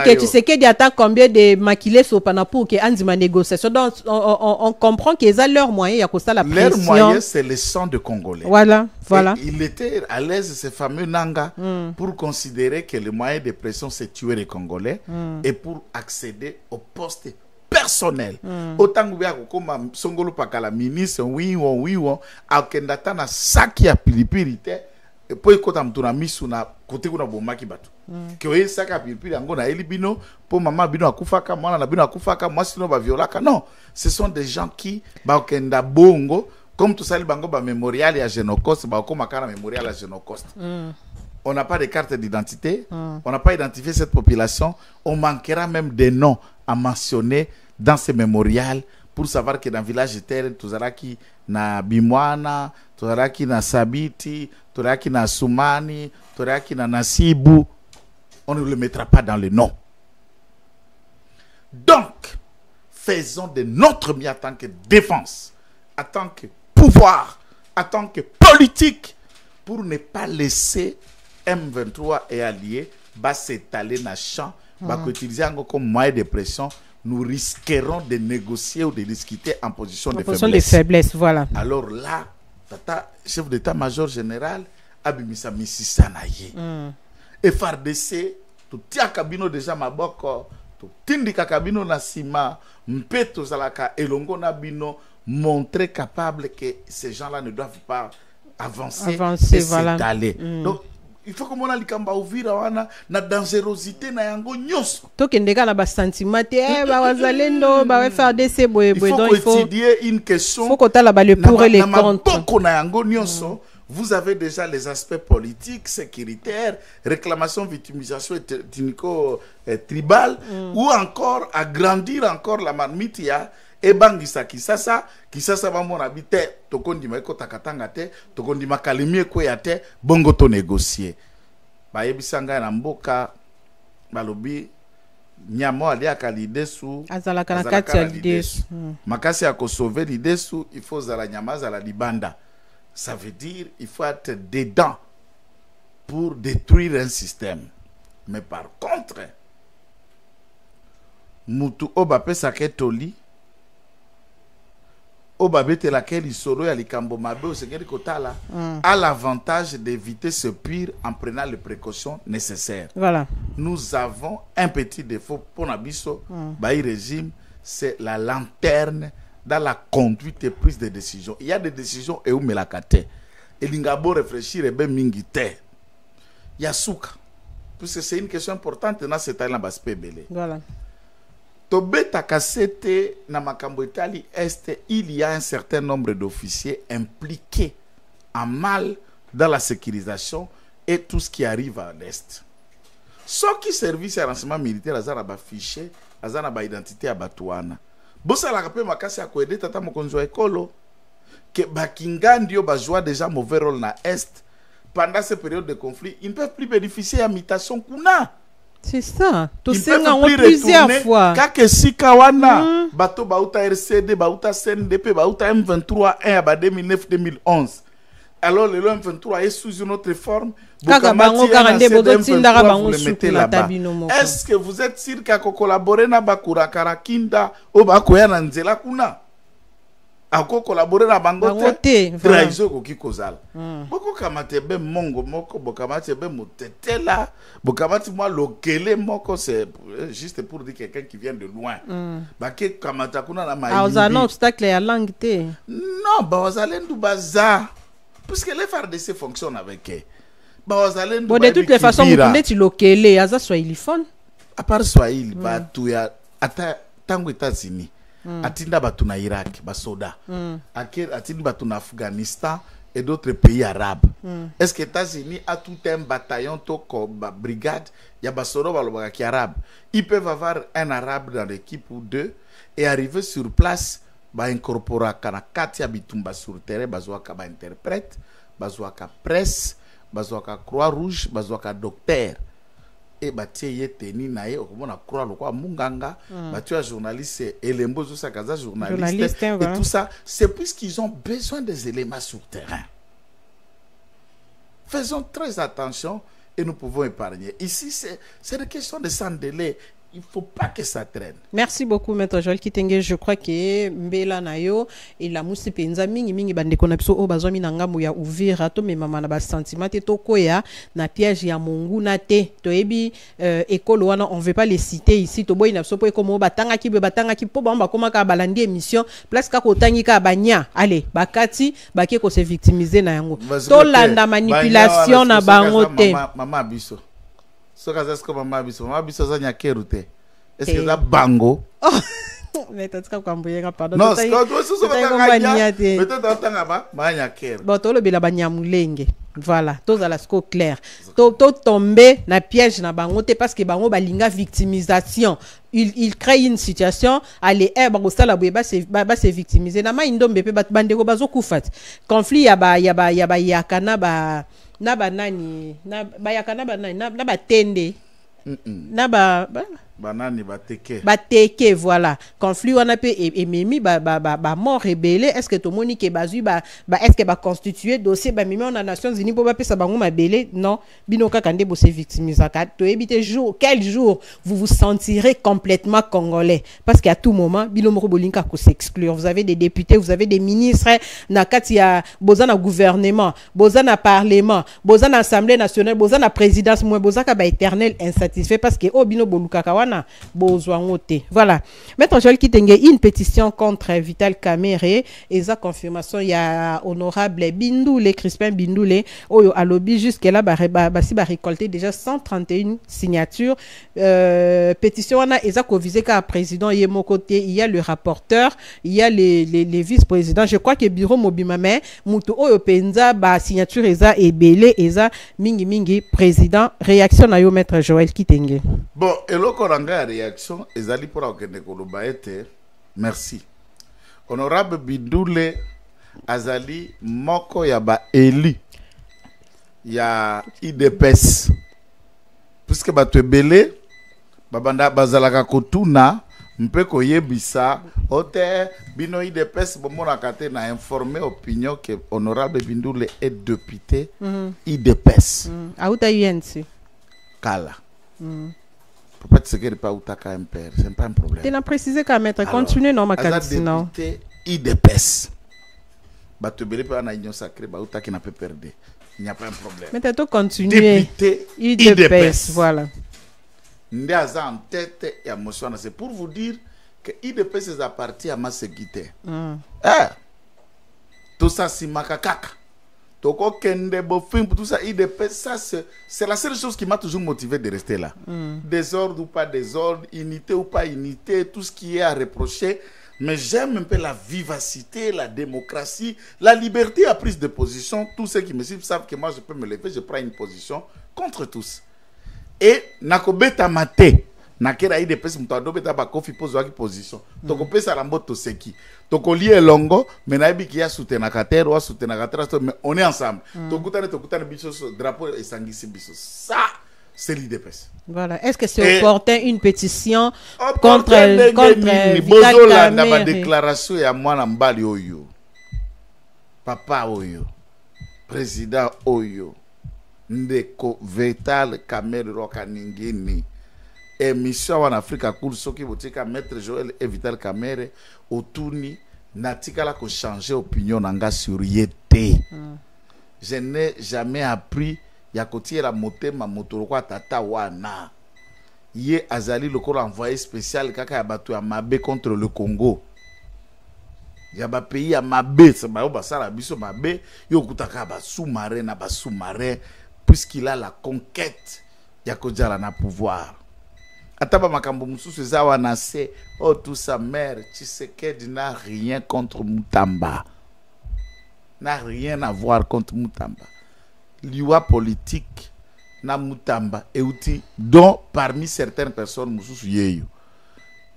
que tu sais qu'il y a combien de maquillés sopana pour que anzima négociation. Donc on comprend qu'ils ont leur moyen ya kosa la pression.
Leur moyen c'est le sang de Congolais.
Voilà.
Et il était à l'aise ce fameux Nanga pour considérer que le moyen de pression c'est tuer les Congolais et pour accéder au poste personnel. Autant que bien comme Songolo Pakala ministre oui akendata na saki ya pilipili te et puis kota mtuna misu na kote kuna bomaki batu ke oye saka pilipili yango na elibino po mama bino akufaka mwana na bino akufaka mwasi no ba violaka. Non, ce sont des gens qui ba okenda bongo comme tout ça li bango ba mémorial ya Genocost ba okoma kana mémorial ya Genocost. On n'a pas de carte d'identité, on n'a pas identifié cette population, on manquera même des noms à mentionner dans ces mémorials pour savoir que dans le village de terre, Tuzaraki na Bimwana, Tuzaraki na Sabiti, Tuzaraki na Soumani, Tuzaraki na Nasibu, on ne le mettra pas dans le nom. Donc, faisons de notre mieux en tant que défense, en tant que pouvoir, en tant que politique, pour ne pas laisser M23 et alliés s'étaler dans le champ, utiliser comme moyen de pression. Nous risquerons de négocier ou de discuter en position de faiblesse.
Voilà.
Alors là, tata, chef d'état-major général, abimisa misisa na ye. FRDC, tout tia kabino déjà maboko, tout tindika kabino na sima, mpeto zalaka elongo na bino, montrer capable que ces gens-là ne doivent pas avancer et s'étaler. Donc, il faut que mon alikamba ouvira wana na dangerosité na yango nyonso.
Tokendeka na ba sentiment ba wazalendo ba FRDC boye
donc il faut étudier une question.
Faut kotala ba le pour et les contre.
Na yango nyonso. Vous avez déjà les aspects politiques, sécuritaires, réclamation, victimisation ethnico-tribale, ou encore agrandir encore la marmite ya ebangisa kisasa ba mona bite tokondima eko takatanga te tokondima kalimie ko ya te bongo to négocier ba yebisanga na mboka balobi nyamo ali akalidesu
azalaka na kati ya lidesu
makasi ya ko sauver lidesu il faut zala nyamaza la libanda. Ça veut dire il faut être dedans pour détruire un système. Mais par contre mutu obape saketoli Obabete laquelle isolo ya likambo mabe o sekeli kotala a l'avantage d'éviter ce pire en prenant les précautions nécessaires.
Voilà.
Nous avons un petit défaut pour Nabiso, Baï régime, c'est la lanterne dans la conduite et prise de décision. Il y a des décisions et où me la kate. Et l'ingabo réfléchir et ben mingite. Yasuka. Puisque c'est une question importante dans cette année baspe belé.
Voilà.
Tobeta kasete na makambo Italie Est, il y a un certain nombre d'officiers impliqués en mal dans la sécurisation et tout ce qui arrive à l'Est. Ceux qui service à renseignement militaire azana ba fichier, azana ba identité à Batouana. Bosa la rappel makasi a koede tata mokonzo ekolo que Bakinga ndio ba joue déjà mauvais rôle na Est pendant cette période de conflit, ils ne peuvent plus bénéficier à mutation kuna.
C'est ça.
Ils
Tout
peuvent
ça,
plus
plusieurs
retourner.
fois.
Kake sika wana. Bato bauta RCD, bauta CNDP, bauta M23 1 à 2009-2011. Alors le M23 est sous une autre forme. Est-ce que vous êtes sûr qu'à collaborer na bakura karakinda ou bakoya na nzela kuna? Ako collaborer na bangote trahison ko kikozala. Boko kamate be mongo moko bokamate be mutetela bokamate moi lokele moko c'est juste pour dire quelqu'un qui vient de loin. Bake kamata kuna na maïli.
Ah un obstacle à langue té.
Non, bazalendu baza puisque les FARDC fonctionnent avec eux. Bazalendu
bon de toutes les façons vous tu lokele aza swahiliphone.
À part swahili batu ya ata tango États-Unis. Atinda batu na Irak, basoda. Atinda batu na Afghanistan et d'autres pays arabes. Est-ce que États-Unis a tout un bataillon, brigade, il y a basoda qui arabe. Ils peuvent avoir un arabe dans l'équipe ou deux et arriver sur place, ba incorporer kana katia bitumba sur terrain, bazouaka ba interprète, bazouaka presse, bazouaka croix rouge, bazouaka docteur. Et batie yeteni na ye okomona croix lokwa munganga batia journaliste et lembozo sakaza journaliste et tout ça c'est puisqu'ils ont besoin des éléments sur terrain. Faisons très attention et nous pouvons épargner. Ici c'est une question de sans délai. Il ne faut pas que ça traîne.
Merci beaucoup, Maître Joël Kitenge. Je crois que Mbela Nayo et la mousse penza mingi bande konapso o bazwa minanga mo ya ouvrir to me mama na ba sentiment te to koya na piège ya mongu na te to ebi école wana on veut pas les citer ici to boy na so po comme batanga ki po ba koma ka balandi émission place ka ko tangi ka banya allez bakati bake ko se victimiser na yango to landa manipulation na bango te
mama biso. Est-ce que ça bango?
Mais tu as compris, pardon.
Non, c'est quoi?
Voilà, tout ça là c'est clair. To tomber na piège na bango te parce que bango balinga victimisation. Il crée une situation allez bango sala boye ba se victimiser na ma indombe pe bat bandeko bazo kufat. Conflit ya ba yakana ba na banani na bayakana banani na batende na
banani bateke
voilà conflit wana pe et memi ba mort rebelle est-ce que to moni ke bazui est-ce que ba constituer dossier ba memi on a Nations Unies pour ba pesa bango mabele non bino kaka nde bo se victimiser ka to ebite quel jour vous vous sentirez complètement congolais parce qu'à tout moment bino moko bolinka ko s'exclure. Vous avez des députés, vous avez des ministres na kati ya bozana gouvernement, bozana parlement, bozana assemblée nationale, bozana présidence moi bozaka ba éternel insatisfait parce que o bino boluka voilà. Maître Joël Kitenge, une pétition contre Vital Kamerhe et sa confirmation il y a honorable Bindoule Crispin Bindoule oyo alobi jusque là basi ba récolté déjà 131 signatures pétition wana eza ko visé ka président yemo côté il y a le rapporteur il y a les vice-présidents. Je crois que bureau mobimame mutu oyo penza ba signature eza ebele eza mingi président réaction na yo Maître Joël Kitenge.
Bon, et le Koranga réaction, ezali pour akende koloba ete merci. Honorable Bindoule azali moko ya ba élu ya IDPS. Puisque bato ebele babanda bazalaka kotuna mpe koyebisa ote bino IDPS bomona kate na informer opinion que honorable Bindoule est député IDPS.
Auta UNC.
Kala. Peut-être que c'est pas Outaka MPR, c'est pas un problème.
Tu n'as précisé qu'à mettre, continuez non ma carte non.
IDPS. Batubele pas na union sacrée, Outaki n'a pas perdu. Il n'y a pas un problème.
Mais tu continuer.
Député
IDPS, voilà.
Ndiaza en tête et émotion, c'est pour vous dire que IDPS appartient à Masséguité. Tout ça c'est makakaka. Tout ça, c'est la seule chose qui m'a toujours motivé de rester là. Désordre ou pas désordre, unité ou pas unité, tout ce qui est à reprocher. Mais j'aime un peu la vivacité, la démocratie, la liberté à prise de position. Tous ceux qui me suivent savent que moi je peux me lever, je prends une position contre tous. Et nakobeta mate. Nakera IDPS mutado beta ba kofi pozo aki position. Toko pesa rambo to seki. Toko lié longo, mais naibi ki ya soutenaka terre ou soutenaka terre, mais on est ensemble. Tokutane biso drapeau et sangisi biso. Ça c'est l'IDPS.
Voilà. Est-ce que c'est opportun une pétition contre
Vital
Kamerhe?
Ma déclaration ya mwana mbali oyo. Papa oyo. Président oyo. Ndeko Vital Kamerhe roka ningini. Émission en Afrique à court soki botika maître Joël et Vital Kamerhe otuni natika la ko changer opinion nanga sur yete. Je n'ai jamais appris ya kotie la motema motoro kwa tata wana. Ye azali lokola envoyé spécial kaka ya bato ya mabe contre le Congo. Ya ba pays ya mabe, ça ba basala biso mabe, yo kutaka ba sous-marin na ba sous-marin puisqu'il a la conquête ya kodjala na pouvoir. Ataba makambo mususu zawa na se oh tout sa mère Tshisekedi n'a rien contre Mutamba. N'a rien à voir contre Mutamba. Liwa politique na Mutamba euti dont parmi certaines personnes mususu yeyo.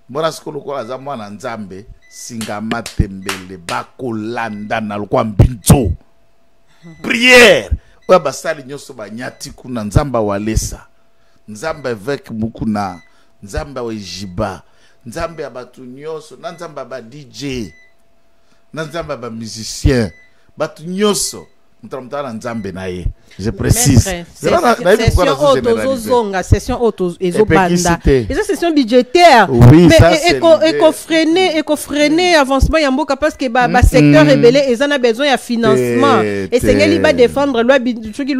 Mona skolo ko za mwana nzambe singa matembele bakolanda na lokwa mbinzo. Prière. Oya basali nyoso banyati kuna nzamba walesa. Nzamba avec mukuna. Nzamba wa jiba. Nzamba ya batu nyoso. Na nzamba ba DJ. Na nzamba ba musicien. Batu nyoso. Mutramutana nzambe na ye. Je précise.
Session auto ezobanda. Et ça session budgétaire.
Oui,
mais
ça c'est
éco-freiner avancement ya mboka parce que ba secteur rebellé ils en a besoin ya financement. Et c'est ngeli ba défendre loi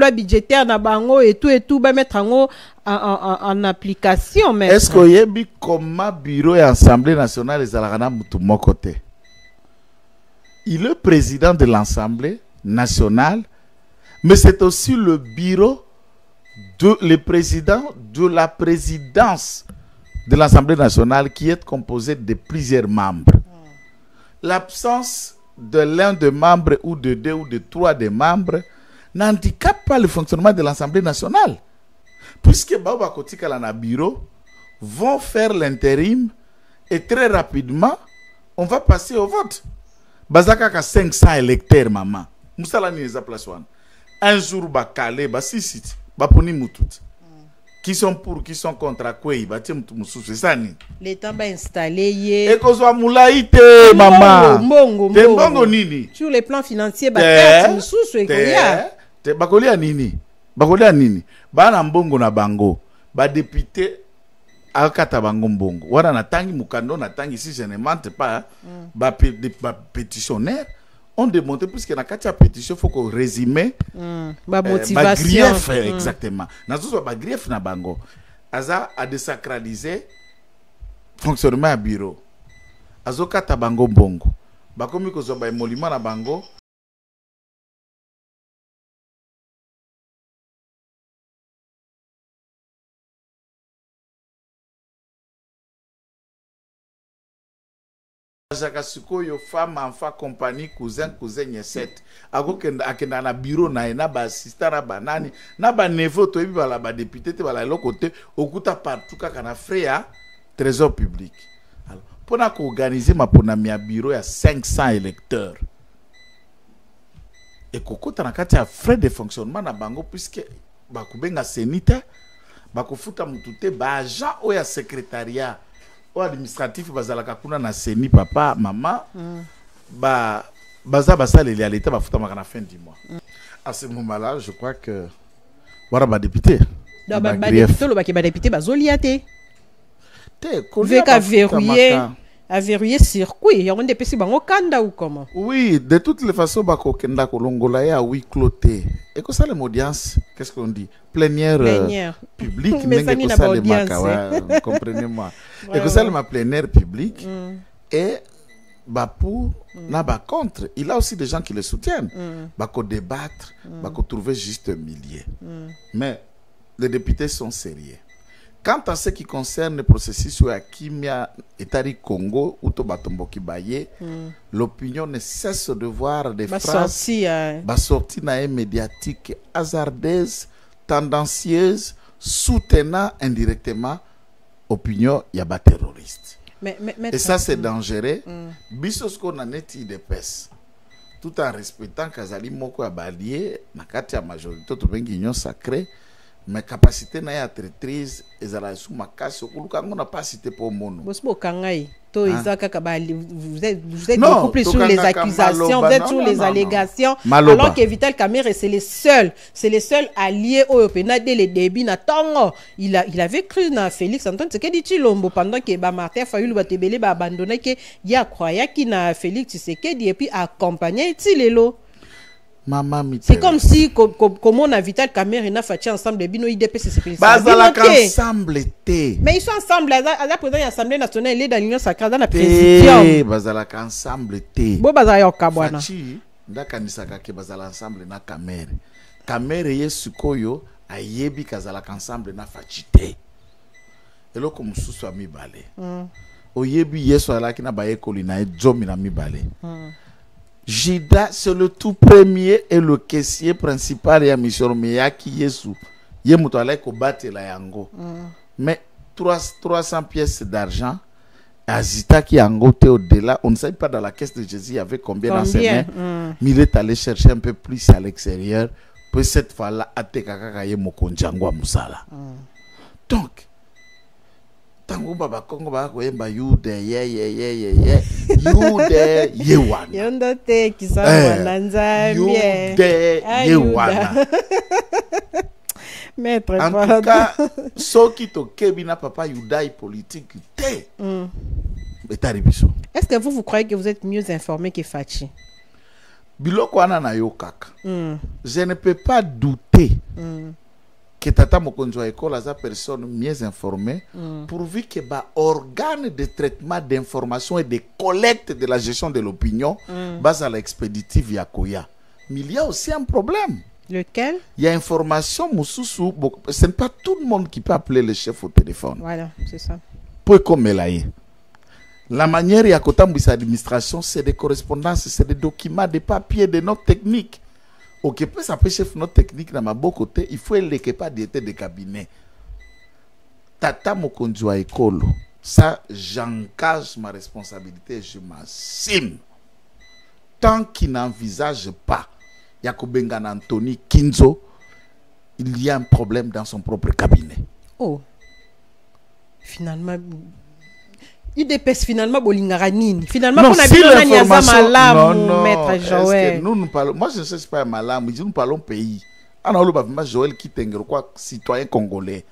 budgétaire na bango et tout ba mettre en application mais
est-ce que yebi comment bureau et assemblée nationale ezalaka mutu moko te? Il est président de l'Assemblée nationale, mais c'est aussi le bureau le président de la présidence de l'Assemblée nationale qui est composé de plusieurs membres. L'absence de l'un des membres ou de deux ou de trois des membres n'handicape pas le fonctionnement de l'Assemblée nationale. Puisque Baba Kotika na bureau vont faire l'intérim et très rapidement, on va passer au vote. Bazaka ka 500 électeurs, maman. Moussala ni les place one. Un jour, ba calé, ba sisi, ba poni moutout. Qui sont pour, qui sont contre, quoi, ba tient moussou, c'est ça ni.
L'État va installer yé.
Et qu'on soit moulaïté, maman. Mbongo nini.
Sur les plans financiers, ba perte moussou, c'est quoi.
Bakolia nini. Bakolia nini. Ba na mbongo na bango. Ba député. Akata bango mbongo. Wana na tangi mukando na tangi si je ne mente pas. Ba pétitionnaire. On démontre puisque na katia pétition faut qu'on résume
ba motivation
grief exactement na zo ba grief na bango aza a désacraliser fonctionnement à bureau azo kata bango bongo ba komi ko zo ba emoliment na bango Jaka sikoyo femme enfant compagnie cousin nyesete akenda na bureau na ba assistant na banani na ba neveu to yebi bala ba député te bala lo côté okuta partout kaka na frais ya trésor public. Alors pour na organiser ma ponami ya bureau ya 500 électeurs et kokota na kati ya frais de fonctionnement na bango puisque ba kubenga senita ba kofuta mutute ba agent o ya secrétariat administratif bazalaka kuna na seni papa maman baza basaleli à l'état bafuta makana fin du mois. À ce moment-là, je crois que voilà ba député.
Da ba député lo ba ke ba député bazoliate. Veka verrouiller circuit. Ya onde pesi bango kanda ou comment?
Oui, de toutes les façons ba ko kenda ko longola ya oui cloté. Et que ça l'audience, qu'est-ce qu'on dit? Plénière publique,
mais ça n'y a pas audience.
Comprenez-moi. Et que ça ma plénière publique et bah pour na ba contre, il a aussi des gens qui le soutiennent. Bah ko débattre, bah ko trouver juste un milieu. Mais les députés sont sérieux. Quant à ce qui concerne le processus sur Akimia Etari Congo ou Tobatomboki Baye, l'opinion ne cesse de voir des phrases sorties médiatiques hasardeuses, tendancieuses, soutenant indirectement opinion yaba terroriste. Et ça c'est dangereux. Bisos qu'on en est de pes. Tout en respectant Kazali Moko Abalié, Nakati a majorité, tout bien union sacrée. mais capacité na ya traîtrise ezala sous makasi okuluka ngo na pas cité pour mono
Bosbo kangai to izaka kabali vous êtes
Non,
beaucoup plus sur les accusations, vous êtes sur les allégations, alors que Vital Kamerhe c'est les seuls alliés au Européen dès le début na tongo il avait cru na Félix Antoine Tshisekedi Tshilombo pendant que ba Martin Fayulu ba Tebele ba abandonné que ya croyait qu'il na Félix Tshisekedi et puis accompagné Tilelo. C'est comme si comme on a Vital Kamerhe na Fachi ensemble de bino IDP c'est
bazala ensemble té.
Mais ils sont ensemble à la présidence de l'Assemblée nationale et dans l'Union sacrée dans la présidence.
Bazala ensemble té.
Bo bazala yoka bwana.
Fachi ndakanisaka ke bazala ensemble na Kamerhe. Kamerhe yesukoyo ayebi kazala ensemble na Fachi té. Eloko mususu amibale. Oyebi yesu alaki na bayekoli na ezomi na mibale. Jida, c'est le tout premier et le caissier principal ya mission Miyaki Yesu. Ye muto alai ko bate la yango. Mais 300 pièces d'argent, Azita qui yango te au-delà, on ne sait pas dans la caisse de Jésus il y avait combien dans ses mains. Mais il est allé chercher un peu plus à l'extérieur. Puis cette fois-là, atekaka ye mokonjangwa musala. Donc, tango baba kongo ba ko yemba yude ye yude yewana
yondo te kisama nanza
yude yewana
maître
en tout cas soki to kebina papa yudai politique te betari biso.
Est-ce que vous croyez que vous êtes mieux informé que Fachi?
Biloko ana na yo kaka je ne peux pas douter que Tata Mokonzo École a personne mieux informée pourvu que ba organe de traitement d'information et de collecte de la gestion de l'opinion base à l'expéditive Yakoya. Mais il y a aussi un problème.
Lequel?
Il y a information Moussoussou, ce n'est pas tout le monde qui peut appeler le chef au téléphone.
Voilà, c'est ça.
Pour comme la manière Yakotambouissa administration, c'est des correspondances, c'est des documents, des papiers, des notes techniques. Ok, peut s'appeler chef notre technique dans ma beau côté, il faut que pas d'été de cabinet. Tata Mokonzo École, ça j'engage ma responsabilité et je m'assume. Tant qu'il n'envisage pas Yakobengan Anthony Kinzo, il y a un problème dans son propre cabinet.
Oh, finalement. UDPS finalement bolingaranine. Finalement
non,
on a
si
l'information
non,
maître Joël.
Nous parlons, moi je ne sais pas malam, nous parlons pays. Alors le bavima Joël qui t'engere quoi citoyen congolais.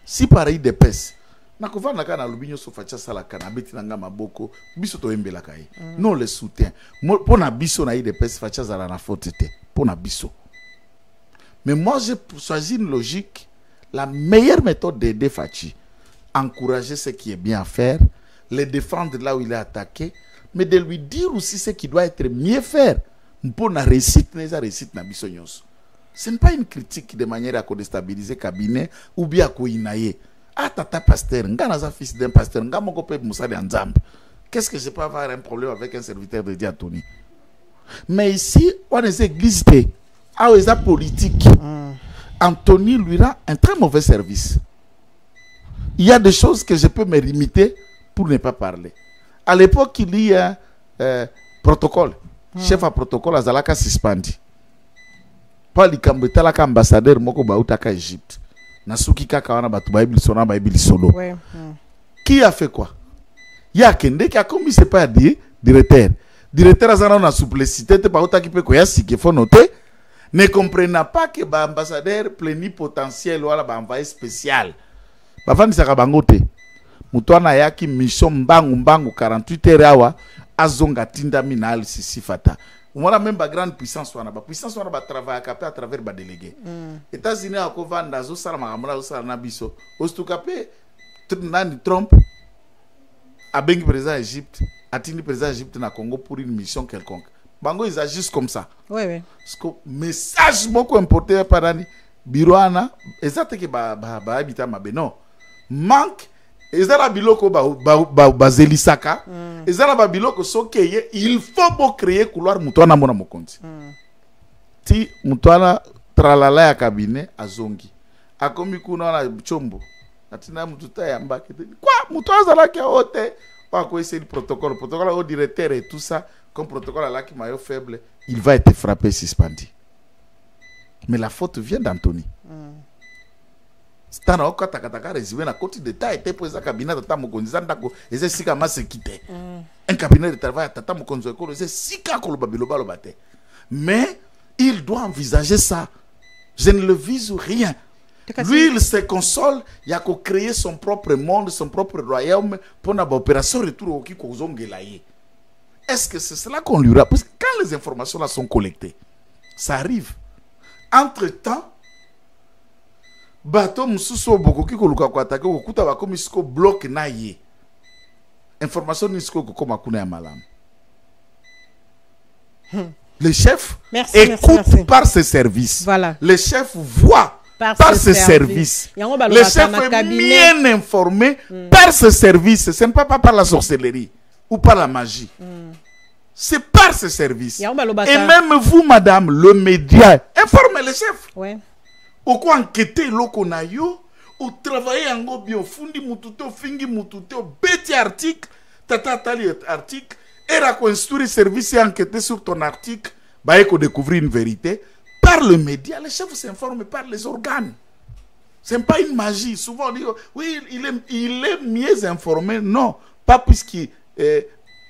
Si pareil UDPS, na kova na kana lubinyo so facha sala kana beti na ngama boko, biso to embela kai. Non le soutien. Pour na biso na UDPS facha zala na faute te. Pour na biso. Mais moi j'ai choisi une logique, la meilleure méthode d'aider Fachi, encourager ce qui est bien à faire. Le défendre là où il est attaqué, mais de lui dire aussi ce qui doit être mieux faire pour la réussite, ce n'est pas une critique de manière à déstabiliser le cabinet ou bien à koinaye. Ah, tata pasteur, nga fils d'un pasteur, nga mon copain Moussa de Nzambe. Qu'est-ce que je peux avoir un problème avec un serviteur de Diatoni? Mais ici, on est église, ah, on est politique. Anthony lui rend un très mauvais service. Il y a des choses que je peux me limiter pour ne pas parler. À l'époque, il y a un protocole. Chef à protocole à Zalaka suspendu. Pas l'ambassadeur ambassadeur moko bautaka Égypte. Nasuki kaka wana batu Bible sona Bible solo. Qui a fait quoi? Il y a Kende qui a commis c'est pas dit directeur. Directeur azana na souplicité te pauta qui peut koya siki faut noter. Ne comprenant pas que ba ambassadeur plénipotentiel wala ba envoyé spécial. Ba fani saka bangote. Mutwana yaki mission mbangu 48 heures awa azonga tinda minal sisi fata. Umona même ba grande puissance wana ba travailler à travers ba délégué. États-Unis a ko vanda zo sala makamala zo sala na biso. Ostukape nani Trump a bengi président Égypte, atini président Égypte na Congo pour une mission quelconque. Bango ils agissent comme ça.
Oui.
Parce que message beaucoup importé par ani biroana exacte que ba habita mabe non. Manque ezala biloko bazelisaka ezala ba biloko sokeye il faut créer couloir mutwana mona mokonzi ti mutwana tralala ya cabinet azongi akomi kuna na chombo atina mututa ya mbaki quoi mutwana zala ki hote pa ko essayer le protocole au directeur et tout ça comme protocole à la qui maillot faible il va être frappé suspendu mais la faute vient d'Anthony. Stana oka takataka résumé na côté d'état était pour ça cabinet tata mokonzi ndako eze sika mase quitté. Un cabinet de travail tata mokonzi ko eze sika ko lo babilo balo bate. Mais il doit envisager ça. Je ne le vise rien. Lui, il se console, il a créé son propre monde, son propre royaume pour une opération retour au Kikozongelaye. Est-ce que c'est cela qu'on lui aura? Parce que quand les informations là sont collectées, ça arrive. Entre-temps, bateau mususu boko kikoluka ko attaquer ko kuta ba komisiko bloc na ye. Information ni siko ko makuna ya malamu. Le chef écoute par ses services.
Voilà.
Le chef voit par ses services. Le chef est bien informé par ses services. Ce n'est pas par la sorcellerie ou par la magie. C'est par ses services. Et même vous, madame, le média, informez le chef.
Ouais.
Au quoi enquêter l'oko na yo, au travailler en go bien, fundi mutute, fingi mutute, bêti article, tata tali article, et la construire service et enquêter sur ton article, bah éco découvrir une vérité. Par le média, le chef s'informe par les organes. Ce n'est pas une magie. Souvent on dit, oui, il est mieux informé. Non, pas puisqu'il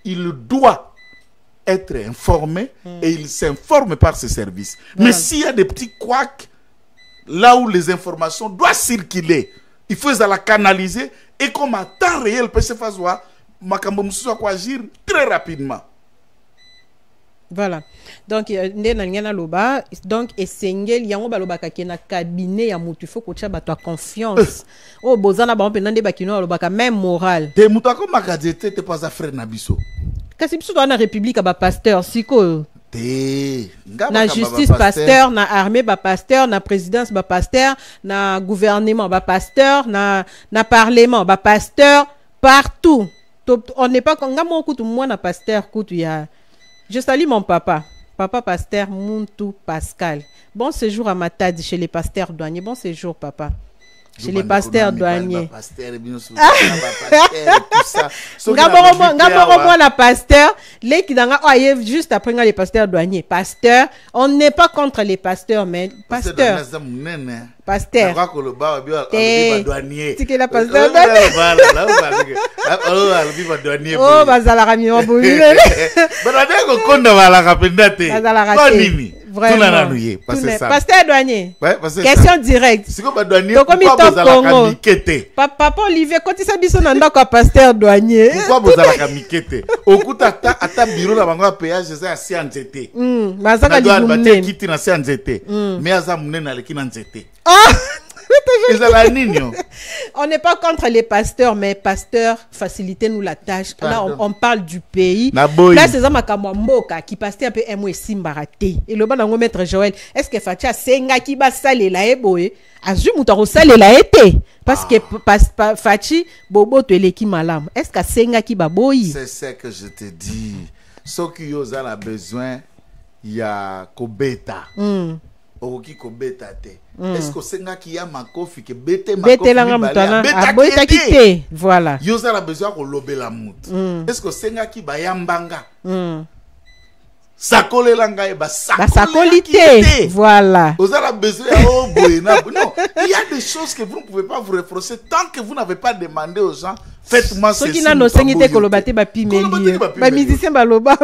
il doit être informé et il s'informe par ses services. Voilà. Mais s'il y a des petits couacs, là où les informations doivent circuler, il faut la canaliser et comme à temps réel, peut se faire agir très rapidement.
Voilà. Donc donc essengel yango baloba ka na cabinet ya mutu faut ko tia bato confiance. Oh bozana ba mpena nde bakino baloba ka même moral.
Te mutu ko makadete te pas frère na biso.
Kasi biso na république ba pasteur siko.
Te
na justice pasteur, na armée ba pasteur, na présidence ba pasteur, na gouvernement ba pasteur, na parlement ba pasteur, partout. On n'est pas comme ngamo kutu moi na pasteur kutu ya. Je salue mon papa, papa pasteur Muntu Pascal. Bon séjour à Matadi chez les pasteurs douaniers. Bon séjour, papa. Chez les pasteurs douaniers. Ngaboro la pasteur, les qui dans juste après les pasteurs douaniers. Pasteur, on n'est pas contre les pasteurs, mais pasteur. Pasteur. C'est que la pasteur douanier. Oh, bazala mi obuli. Vraiment. Pasteur douanier. Question directe. Papa Olivier, quand il s'habille son endroit pasteur douanier.
Pourquoi vous avez la mikete? Au coup à ta bureau la banque à péage, c'est assez en jeté.
Mazaka
libumne. Qui tient assez en jeté. Mais à ça mounen à l'équipe en jeté.
On n'est pas contre les pasteurs, mais pasteurs, facilitez-nous la tâche. Là, on parle du pays. Là, c'est ça, Makamwamboka, qui pasteur un peu M. Simbaraté. Et le bon maître Joël, est-ce que Fatia Senga qui va saler la eboe? Azu Moutaro saler la été. Parce que Fachi, Bobo, tu es l'équipe malam. Est-ce que Senga qui va boy?
C'est ce que je te dis. Ce qui a besoin, il y a Kobeta. Oki Kobeta te. Est-ce que senga qui a makofi que bete makofi beta kite
voilà
yoza la besoin ko lobe la mout est-ce que senga qui ba yambanga sakole langa e ba
sakolité voilà
vous avez besoin oh boyena non il y a des choses que vous ne pouvez pas vous reprocher tant que vous n'avez pas demandé aux gens faites-moi ceci.
Qui n'a no sengité kolobate ba pimeli ba musicien ba loba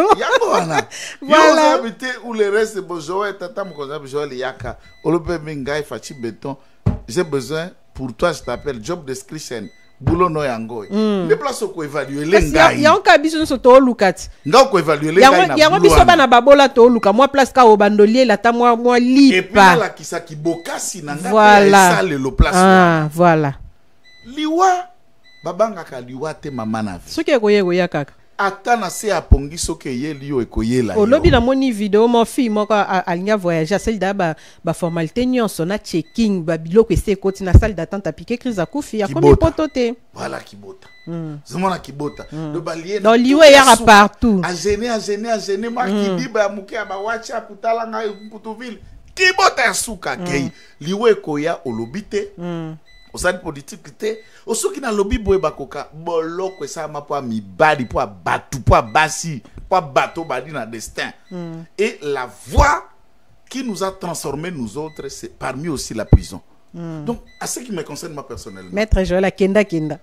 voilà voilà où le reste bonjour tata mokonza bonjour yaka olope mingai fachi béton j'ai besoin pour toi je t'appelle job description boulot no yango les places ko évaluer lengai
ya onka biso so to lukat
nga ko évaluer lengai na
yango biso bana babola to luka moi place ka obandolier la ta moi lipa
et puis la kisaki bokasi na nga voilà. Ça le place
voilà
liwa babanga ka liwa te mama na vie
soki ekoye kaka
ata na se apongi soki eyeli yo ekoyela
yo olobi na moni video mo fille moko alinya voyager celle da ba formalité nyonso na checking ba biloko ese ekoti na salle d'attente appliquer crise akufi ya komi poto te
voilà kibota zomona kibota le balier
dans liwe ya partout
a gêner marki diba muke ba wacha putala nga Mputoville kibota suka kei liwe koya olobite au sein politique te au soki na lobby boye bakoka boloko esa ma po mibali po batu po basi po bateau badi na destin et la voie qui nous a transformés nous autres c'est parmi aussi la prison Donc, à ce qui me concerne moi personnellement.
Maître Joël Kenda Kenda.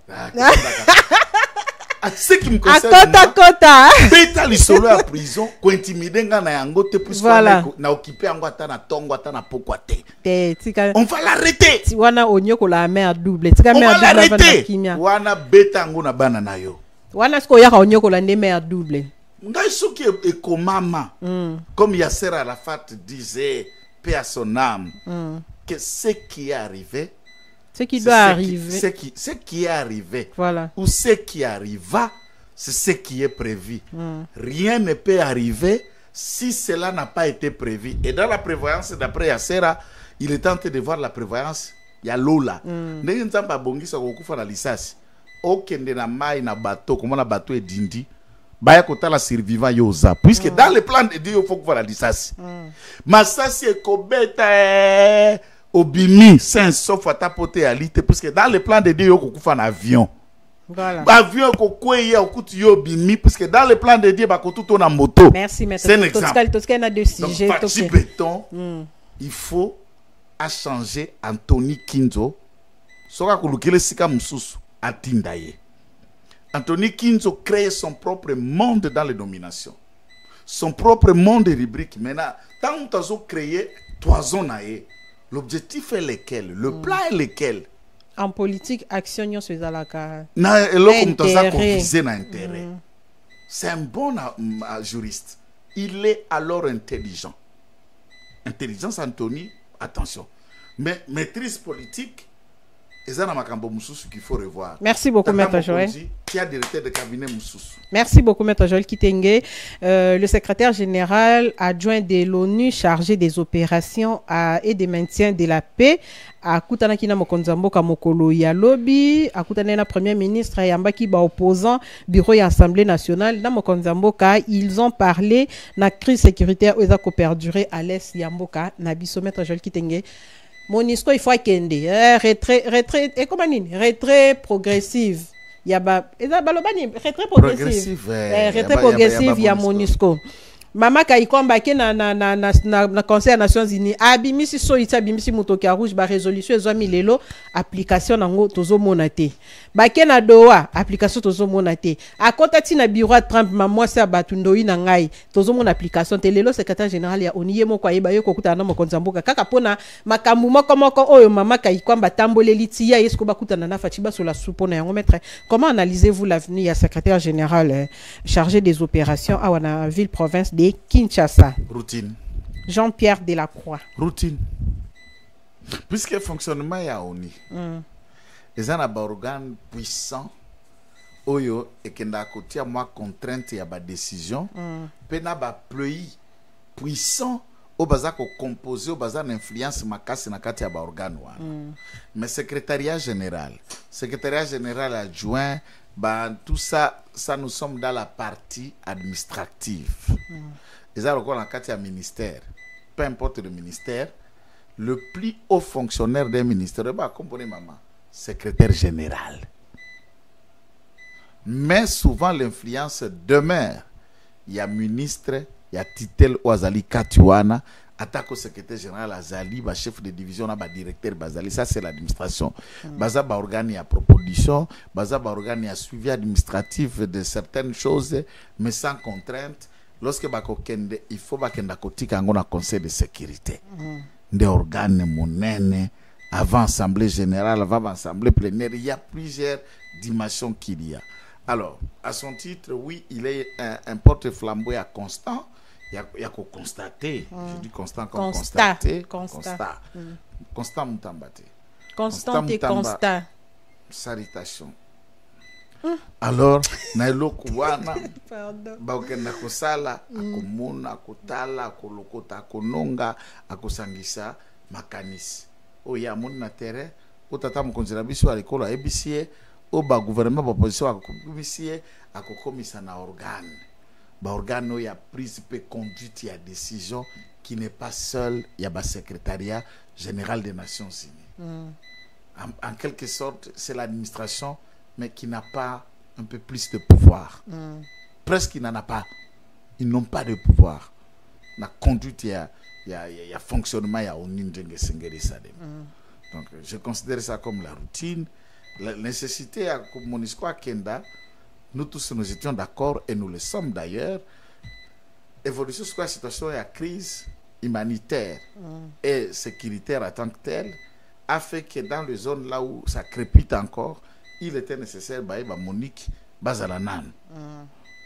À ce qui me concerne
Kota.
Beta lisolo à prison, ko intimider nga na yango te plus
voilà.
Na occuper yango ata na tongo ata na pokwa te.
On
va l'arrêter.
Wana onyoko la mer double. Tika
mer
double
l'arrêter. Wana beta yango na bana na yo.
Wana sko ya onyoko la mer double.
Ngai soki ekomama. Comme Yasser Arafat disait, paix à son âme, que ce qui est arrivé,
ce qui doit arriver,
ce qui est arrivé,
voilà,
ou ce qui arriva, c'est ce qui est prévu. Rien ne peut arriver si cela n'a pas été prévu. Et dans la prévoyance, d'après Yassera, il est tenté de voir la prévoyance. Il y a l'eau là. N'est-ce pas bongi sa kokufa na lisasi. Okende na mai na bateau, comment la bateau est dindi. Baya kota la survivant yoza. Puisque dans le plan de Dieu, il faut que voilà lisasi. Masasi e kobeta Obimi, saint sauf à tapoter à l'ité, parce que dans le plan de Dieu, il y a un avion.
Voilà.
Avion, il y a un Obimi, parce que dans le plan de Dieu, il y a tout en moto.
Merci, maître.
C'est un exemple.
Donc,
béton, il faut changer Anthony Kinzo. Soka kulukele sika mususu atindaye. Anthony Kinzo crée son propre monde dans les nominations. Son propre monde de rubrique. Maintenant, tant que tu as créé toison nae. L'objectif est lequel? Le plan est lequel?
En politique, action n'y se zalaka.
C'est un bon juriste. Il est alors intelligent. Intelligence, Anthony, attention. Mais maîtrise politique, et ça, c'est qu'il faut revoir.
Merci beaucoup, Maître Joël.
Qui a directeur de cabinet Moussous.
Merci beaucoup, Maître Joël Kitenge, le secrétaire général adjoint de l'ONU chargé des opérations et des maintiens de la paix. À Koutanakina Mokonzamboka Mokolo Yalobi, à Koutanena Premier ministre Yambaki ba opposant bureau et Assemblée nationale, dans Mokonzamboka, ils ont parlé de la crise sécuritaire où ils ont perduré à l'Est Yamboka, Nabiso Maître Joël Kitenge. Monisco, il faut retrait, et comment dire, retrait progressif. Il y a retrait progressif. Retrait progressif, il y a Monisco. Mama Kaikomba qui na Conseil des Nations Unies abimisi so ita abimisi mutoki rouge ba résolution ezwami lelo application nango tozo monate ba kena doa application tozo monate akota tina bureau Trump mamwa sa batundoi na ngai tozo mon application te lelo secrétaire général ya oniye moko ayeba yo kokuta na mokonzamboka kaka pona makambu moko oyo mama Kaikomba tamboleli tia esko bakutana na fachiba sur la soupona yango maître. Comment analysez-vous l'avenir ya secrétaire général chargé des opérations à wana ville province de Kinshasa?
Routine.
Jean-Pierre Delacroix.
Routine. Puisque le fonctionnement est à ONU, les gens ont un organe puissant, oyo et qui n'a côté à moi contrainte et à ma décision, pena ba pluie puissant au bazar ko composé au bazar d'influence ma casse na kati ya ba organe wana. Mais secrétariat général adjoint, bah, tout ça, nous sommes dans la partie administrative. Et ça, encore dans le ministère, peu importe le ministère, le plus haut fonctionnaire d'un ministère, bah, comprenez maman, secrétaire général. Mais souvent, l'influence demeure. Il y a ministre, il y a titel Ouazali Katuana, attaque au secrétaire général Azali, chef de division, directeur Bazali, ça c'est l'administration. Baza ba organe à proposition, baza ba organe à suivi administratif de certaines choses, mais sans contrainte. Lorsque bakokende, il faut bakenda kotika ngona conseil de sécurité. Des organes monene, avant assemblée générale, avant assemblée plénière, il y a plusieurs dimensions qu'il y a. Alors, à son titre, oui, il est un porte-flambeau constant. Il y a qu'à constater. Je dis constant comme constater. Constant Moutambate.
Constant et constat.
Salutation. Alors, nailo kuwana. Baukenda kusala, akumuna, akutala, akulokota, akunonga, akusangisa, makanisi. Oya muni na tere, otata mkonzira biso alikolo ABCA, oba gouvernement opposition akokomisiye, akokomisa na organe. Organe il y a prise et conduite, il y a décision qui n'est pas seul, il y a le secrétariat général des Nations Unies. En quelque sorte, c'est l'administration, mais qui n'a pas un peu plus de pouvoir. Presque il n'en a pas. Ils n'ont pas de pouvoir. La conduite, il y a fonctionnement, il y a Donc, je considère ça comme la routine. La nécessité à Monisco à Kenda, nous tous nous étions d'accord et nous le sommes d'ailleurs. Évolution sur la situation et la crise humanitaire et sécuritaire en tant que telle a fait que dans les zones là où ça crépite encore, il était nécessaire de Monique Bazalanan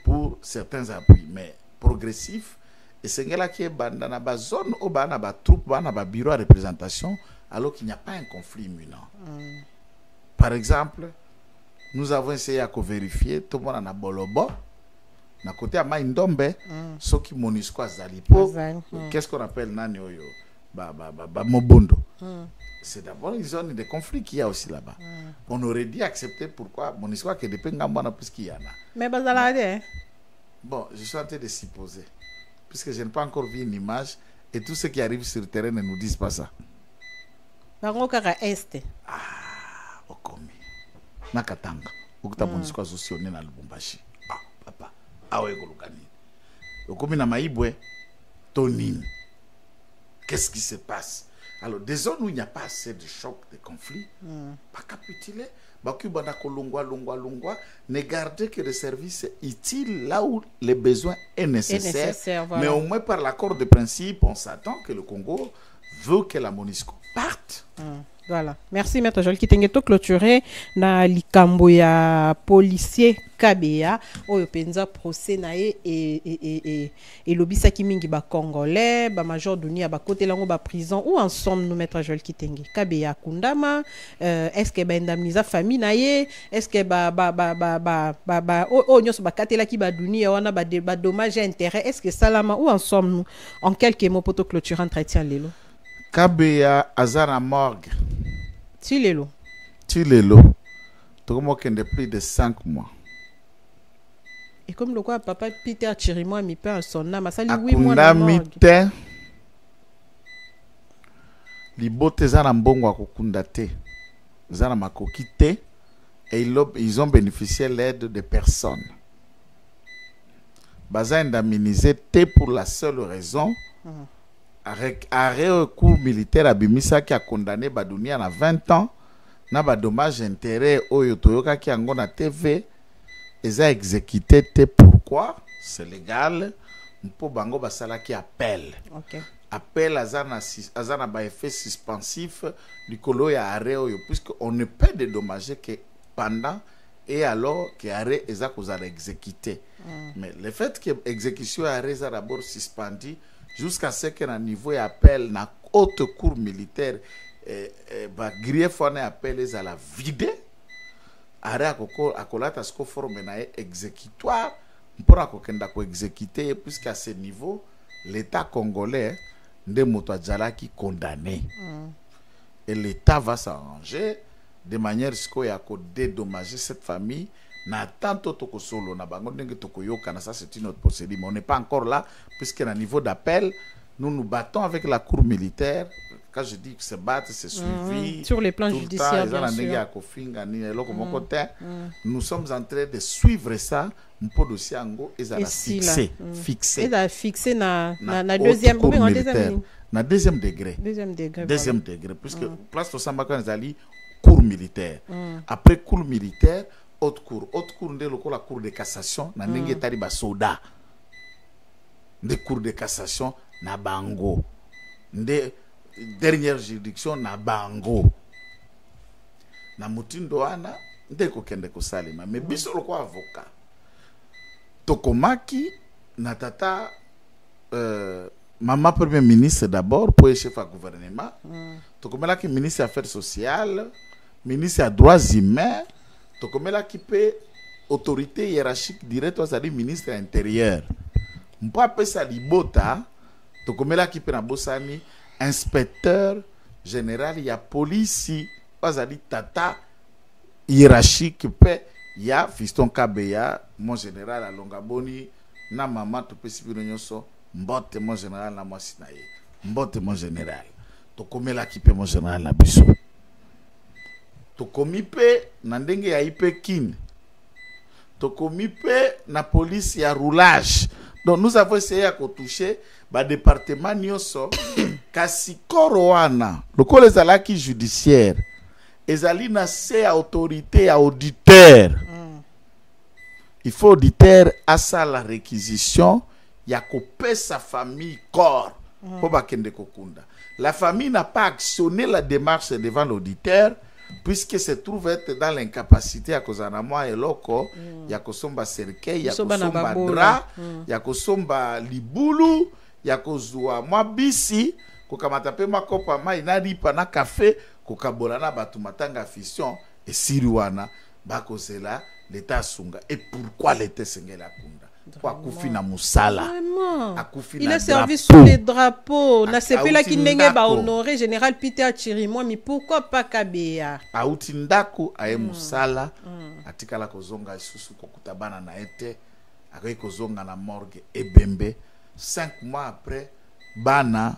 pour certains appuis, mais progressifs. Et c'est là qui est dans la zone où il y a des troupes, dans le bureau de représentation, alors qu'il n'y a pas un conflit imminent. Par exemple, nous avons essayé de vérifier tout le monde en a bolobo. Na côté à Maïndombe, ceux qui Monisco Azali. Qu'est-ce qu'on appelle Nani Oyo? Mobondo. C'est d'abord une zone de conflit qu'il y a aussi là-bas. On aurait dû accepter pourquoi Monisco a que des pengamana plus qu'il y en a.
Mais Bazalade.
Bon, je suis en train de s'y poser. Puisque je n'ai pas encore vu une image et tous ceux qui arrivent sur le terrain ne nous disent pas ça.
Barokara Est.
Ah, Okomi. Nakatanga. Okuta Monisco associé na Lubumbashi. Ah, papa. Ah ouais, Golokani. Okomi na Maïbwe. Tonine. Qu'est-ce qui se passe? Alors, des zones où il n'y a pas assez de choc, de conflit, pas capituler. Ne garder que les services utiles là où le besoin est nécessaire. Voilà. Mais au moins par l'accord de principe, on s'attend que le Congo veut que la MONUSCO parte.
Voilà. Merci, Maître Joël Kitengeto. Clôturé na likambo ya policier Kabea oyo penza procès na et lobisa ki mingi ba congolais ba major dunia ba côté lango ba prison ou ensemble nous Maître Joël Kitenge Kabea kundama est-ce que ba indemniser famille na ye est-ce que ba nyoso ba katela ki ba dunia wana ba dommage intérêt est-ce que salama ou ensemble nous en quelques mots poto clôturer entretien lelo
Kabea azara morgue
Tilelo.
Tilelo. Tout le monde qui a plus de 5 mois.
Et comme le quoi papa Peter Chirimo a mis peu son âme, ça lui 8 mois
na morgue. Libote za na mbongo akokunda te. Za na makoki te et ils ont bénéficié l'aide de personnes. Baza indemnisé te pour la seule raison arrêt recours militaire abimisa qui a condamné Badounia à 20 ans na ba dommage intérêt oyo toyoka ki yango na TV ils a exécuté te pourquoi c'est légal mpo bango basala ki appel appel azana ba effet suspensif likolo ya arrêt oyo puisque on ne peut dédommager que pendant et alors que arrêt eza kozala exécuté mais le fait que exécution arrêt eza d'abord suspendu jusqu'à ce que na niveau appel na haute cour militaire ba grief on appel les à la vide arrêt akolata sko forme na exécutoire pour akokenda ko exécuter puisqu'à ce niveau l'état congolais nde moto azala ki condamné et l'état va s'arranger de manière sko ya ko dédommager cette famille na tanto toko solo na bango ndenge toko yoka na ça c'est une autre procédure mais on n'est pas encore là puisque à niveau d'appel nous nous battons avec la cour militaire quand je dis que se battre c'est suivi
sur les plans judiciaires bien
sûr nous sommes en train de suivre ça pour dossier ango et ça fixé
et ça fixé na deuxième
na deuxième degré puisque place to samba quand zali cour militaire après cour militaire haute cour nde la cour de cassation na ndenge tali ba soda de cour de cassation na bango nde dernière juridiction na bango na mutindo wana nde ko kende ko salima mais biso loko avocat tokomaki na tata maman premier ministre d'abord pour chef à gouvernement tokomelaki ministre des affaires sociales ministre des droits humains tokomela qui peut autorité hiérarchique directe aux ali ministre intérieur mpa pesa libota tokomela qui peut na bosani inspecteur général ya police aux ali tata hiérarchique peut ya Fiston Kabea mon général à Longaboni na mama to pesi bino nyonso mbote mon général na mwasi na ye mbote mon général tokomela qui peut mon général na biso tokomi pe na ndenge ya ipe kin tokomi pe na police ya roulage donc nous avons essayé à toucher ba département nyonso kasi koro wana lokola ezalaki judiciaire ezali na se ya autorité ya auditeur. Il faut auditeur asala réquisition ya kopesa famille corps po bakende kokunda. La famille n'a pas actionné la démarche devant l'auditeur puisque se trouve être dans l'incapacité ya kozana mwa eloko ya kosomba cercueil, ya kosomba dra, ya kosomba libulu, ya kozwa mwa bisi, kokamata pe makopa mai na lipa na café, kokabola na batu matanga fission esiri wana bakozela l'état sunga. Et pourquoi l'état sengela kunda? Akufi na musala.
Il a servi sous les drapeaux. Na sepela ki ndenge ba honoré général Peter Chirimwa, mais pourquoi pas Kabea?
Auti ndako aye musala atikala kozonga isusu kokutabana na ete akoki kozonga na morgue ebembe 5 mois après bana.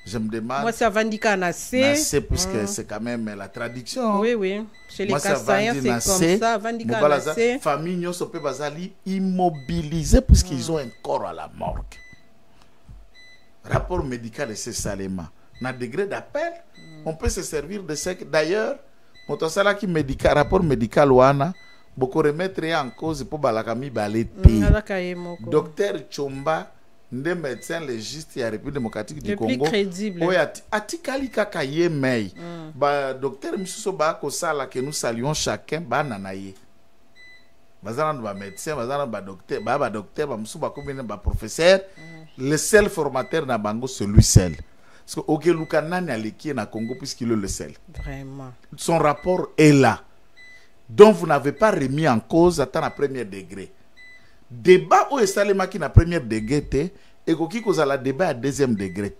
Je me demande.
Moi, ça Vandika
Nassé, puisque c'est quand même la traduction.
Oui, oui. Chez les Kassaïens, c'est comme ça. Vandika Nassé.
Famille Nyosope Bazali immobilisée puisqu'ils ont un corps à la morgue. Rapport médical et c'est Salema. Dans degré d'appel, on peut se servir de ce. D'ailleurs, Motosala qui médical, rapport médical ouana, beaucoup remettre en cause pour Balakami Baleti. Docteur Chomba. Nde médecin légiste ya République démocratique du Congo.
Le plus crédible.
Oui, atikali kaka ye mei. Ba docteur Misuso ba ko sala que nous saluons chacun ba nanaye. Bazana ba médecin, bazana ba docteur, ba docteur, ba musu ba combien ba professeur. Le seul formateur na bango celui seul. Parce que Oke Lukanani aleki na Congo puisqu'il est le seul.
Vraiment. Son
rapport est là. Donc vous n'avez pas remis en cause à la premier degré. Débat au Salema qui na premier degré et qui cause la débat à deuxième degré.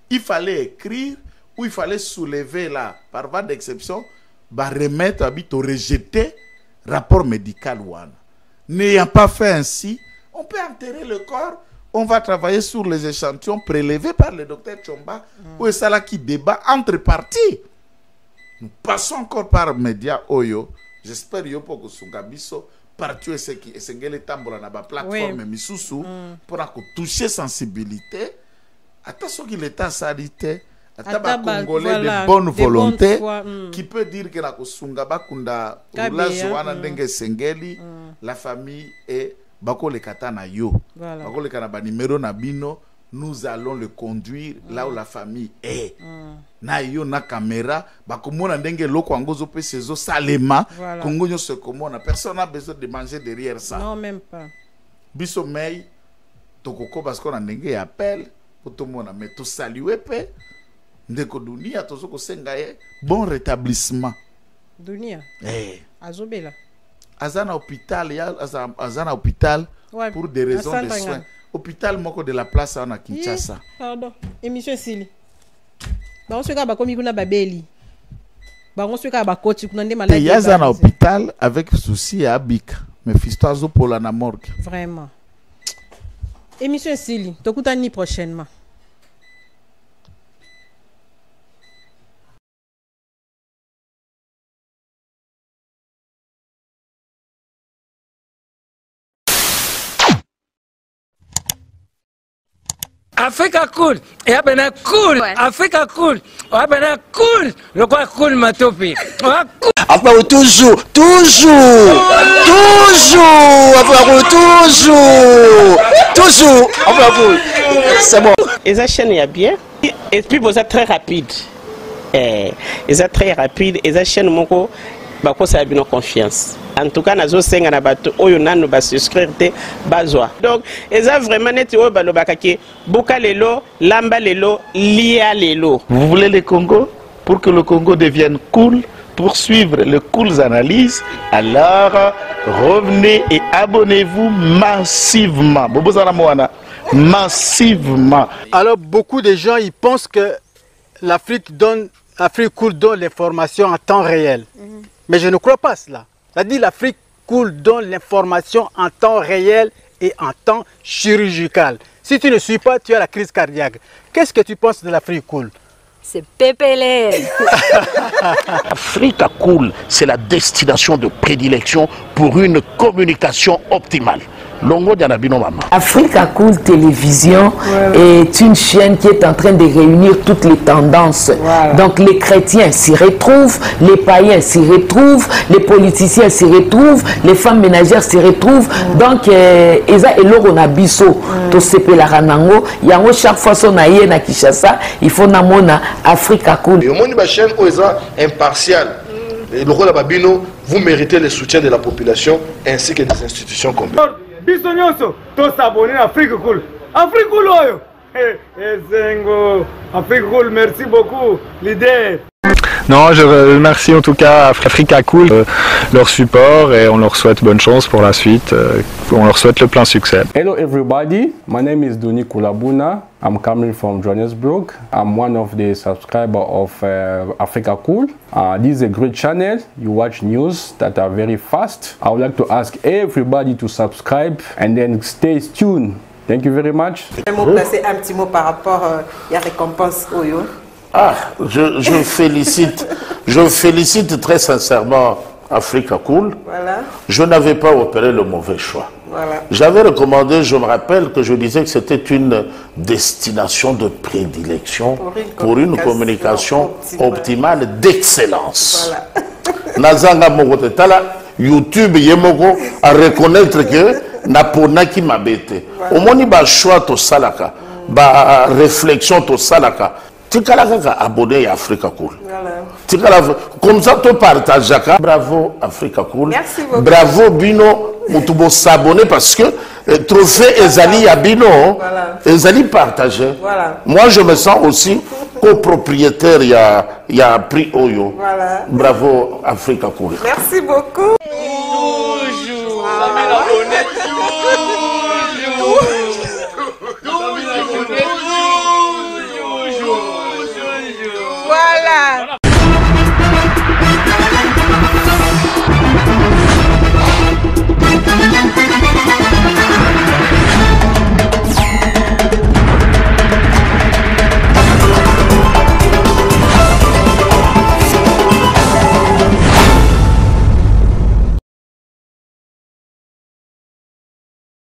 Il fallait écrire ou il fallait soulever là par voie d'exception bah remettre habite au rejeter rapport médical one. N'ayant pas fait ainsi, on peut enterrer le corps, on va travailler sur les échantillons prélevés par le docteur Chomba ou ça là qui débat entre parties. Nous passons encore par médias Oyo. J'espère yo poko sungabiso partout et ce qui est tambola na ba plateforme misusu pour toucher sensibilité. Attention qu'il est à salité. Ataba congolais de bonne volonté qui peut dire que la kosunga bakunda la joana ndenge sengeli la famille et bako le katana yo. Bako le kana ba numéro na bino. Nous allons le conduire là où la famille est. Na yo na caméra, bakomona ndenge loko angozo pe sezo salema, Congo nyo se komona, personne n'a besoin de manger derrière ça.
Non, même pas.
Biso mei tokoko parce qu'on a ndenge appel pour tout monde mais to saluer pe ndeko dunia tozo ko senga ye bon rétablissement.
Dunia. Azobela.
Azana hôpital ya azana hôpital pour des raisons de soins. Hôpital moko de la place à Kinshasa.
Pardon. Émission Sili. Ba on se ka ba komi kuna babeli. Ba on se ka ba coach kuna nde malade.
Il y a un hôpital avec souci à Abik. Mais fistazo pour la morgue.
Vraiment. Émission Sili. Tokutani prochainement.
Africa cool, et abena cool, Africa cool, abena cool, le quoi cool ma topi.
Enfin toujours, enfin cool. C'est bon.
Et ça chaîne est bien, et puis vous êtes très rapide. Et ça très rapide, et ça chaîne mon co, bah quoi ça a bien confiance. En tout cas, nazo senga na bato oyo nanu ba souscrire te bazwa. Donc, eza vraiment net o balobakaki boka lelo, lamba lelo, lia lelo.
Vous voulez le Congo pour que le Congo devienne cool, pour suivre les cool analyses, alors revenez et abonnez-vous massivement. Bobozala Moana, massivement.
Alors beaucoup de gens ils pensent que l'Afrique cool donne l'information en temps réel. Mais je ne crois pas cela. C'est-à-dire l'Afrique cool donne l'information en temps réel et en temps chirurgical. Si tu ne suis pas, tu as la crise cardiaque. Qu'est-ce que tu penses de l'Afrique cool?
C'est pépélé.
Africa Cool, c'est la destination de prédilection pour une communication optimale. longo dianabino mama.
Africa Cool Télévision est une chaîne qui est en train de réunir toutes les tendances. Donc les chrétiens s'y retrouvent, les païens s'y retrouvent, les politiciens s'y retrouvent, les femmes ménagères s'y retrouvent. Donc eza eloko na biso to sepela ranango yango chaque fois son aye na Kinshasa il faut namona Africa Cool.
Et au monde de la chaîne oza impartial. Et le rôle de Babino, vous méritez le soutien de la population ainsi que des institutions complètes.
Bisognoso, tous s'abonner à Africa Cool. Africa Cool, Africa Cool, merci beaucoup, l'idée.
Non, je remercie en tout cas Africa Cool, leur support et on leur souhaite bonne chance pour la suite. On leur souhaite le plein succès.
Hello everybody, my name is Doni Kulabuna. I'm coming from Johannesburg. I'm one of the subscribers of Africa Cool. This is a great channel. You watch news that are very fast. I would like to ask everybody to subscribe and then stay tuned. Thank you very much.
Un petit mot par rapport à la récompense Oyo.
Ah, je félicite très sincèrement Africa Cool.
Voilà.
Je n'avais pas opéré le mauvais choix.
Voilà.
J'avais recommandé, je me rappelle que je disais que c'était une destination de prédilection pour une communication optimale d'excellence.
Voilà.
Nazanga Mogote Tala, YouTube Yemoko à reconnaître que Napona qui m'a bêté. Au moins, il y a choix to salaka, ba réflexion to salaka. Tu as abonné à Africa Cool. Voilà. Comme ça, tu partages. Bravo Africa Cool.
Merci beaucoup.
Bravo Bino. Vous s'abonner parce que trophée Ezali à Bino, Ezali partagé.
Voilà.
Moi, je me sens aussi copropriétaire. Il y a prix Oyo.
Voilà.
Bravo Africa Cool.
Merci beaucoup.
Toujours.